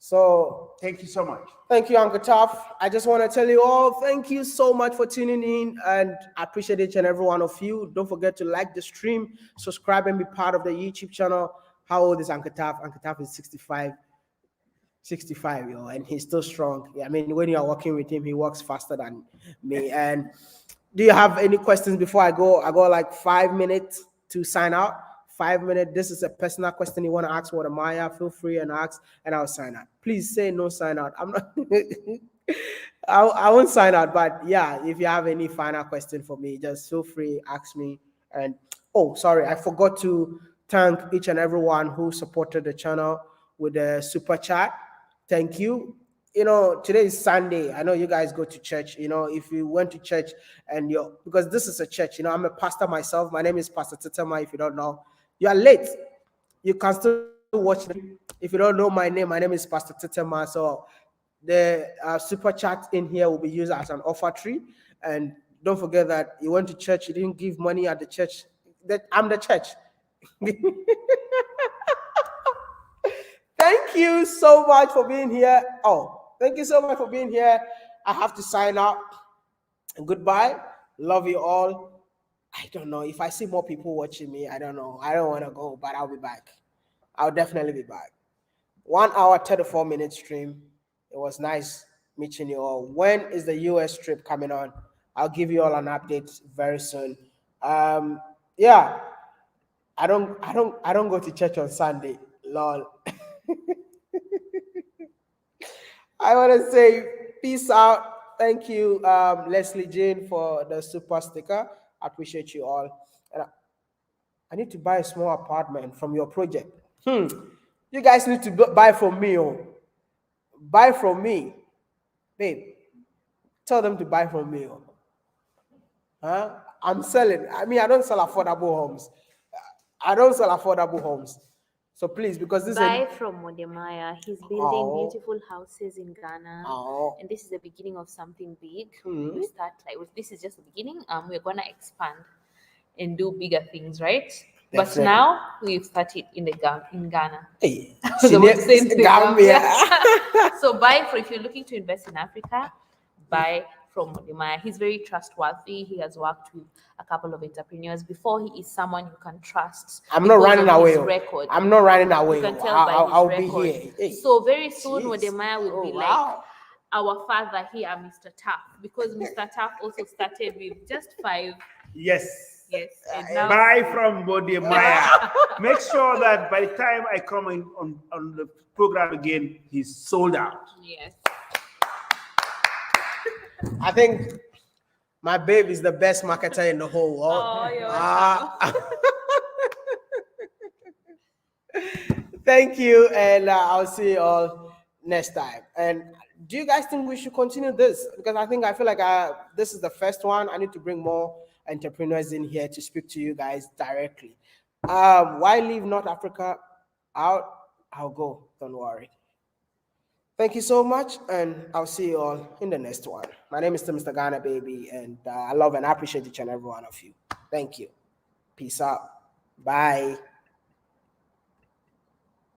So thank you so much. Thank you, Uncle Taf. I just want to tell you all, thank you so much for tuning in, and I appreciate each and every one of you. Don't forget to like the stream, subscribe, and be part of the YouTube channel. How old is Uncle Taf? Uncle Taf is 65, yo, and he's still strong. I mean, when you are working with him, he works faster than me. And do you have any questions before I go? I got like 5 minutes to sign out. 5 minutes. This is a personal question you want to ask Water Maya. Feel free and ask, and I'll sign out. Please say no sign out. I'm not. I won't sign out, but yeah, if you have any final question for me, just feel free, ask me. And oh, sorry, I forgot to thank each and everyone who supported the channel with the super chat. Thank you. You know, today is Sunday. I know you guys go to church. You know, if you went to church and you're, because this is a church, you know, I'm a pastor myself. My name is Pastor Titama, if you don't know. You are late. You can still watch me. If you don't know my name is Pastor Titema. So the super chat in here will be used as an offertory. And don't forget that you went to church, you didn't give money at the church. That I'm the church. Thank you so much for being here. Oh, thank you so much for being here. I have to sign out. Goodbye. Love you all. I don't know. If I see more people watching me, I don't know. I don't want to go, but I'll be back. I'll definitely be back. 1 hour, 34 minute stream. It was nice meeting you all. When is the US trip coming on? I'll give you all an update very soon. Yeah. I don't go to church on Sunday. Lol. I want to say peace out. Thank you, Leslie Jane, for the super sticker. I appreciate you all. And I need to buy a small apartment from your project. You guys need to buy from me. Oh. Buy from me. Babe, tell them to buy from me. Oh. Huh? I'm selling. I mean, I don't sell affordable homes. So please, because this is Buy from Modemaya. He's building Oh. beautiful houses in Ghana. Oh. And this is the beginning of something big. Mhm. We start this is just the beginning. We're gonna expand and do bigger things, right? But Definitely. now we've started in Ghana. Hey, I was about to say in the Gambia. So if you're looking to invest in Africa, buy from Modemaya. He's very trustworthy. He has worked with a couple of entrepreneurs before. He is someone you can trust. I'm not because running of away. his record. I'm not running away. You can tell by his I'll record. be here. Hey. So very soon, Jeez. Modemaya will be like our father here, Mr. Taff, because Mr. Taff also started with just 5. Yes. Yes, and now Buy from Bodemaya. Make sure that by the time I come in on the program again, he's sold out. yes. I think my babe is the best marketer in the whole world. Oh, you're Thank you, and I'll see you all next time. And do you guys think we should continue this? Because I feel like this is the first one. I need to bring more entrepreneurs in here to speak to you guys directly. Why leave North Africa out? I'll go. Don't worry. Thank you so much, and I'll see you all in the next one. My name is Mr. Ghana, baby, and I love and appreciate each and every one of you. Thank you. Peace out. Bye.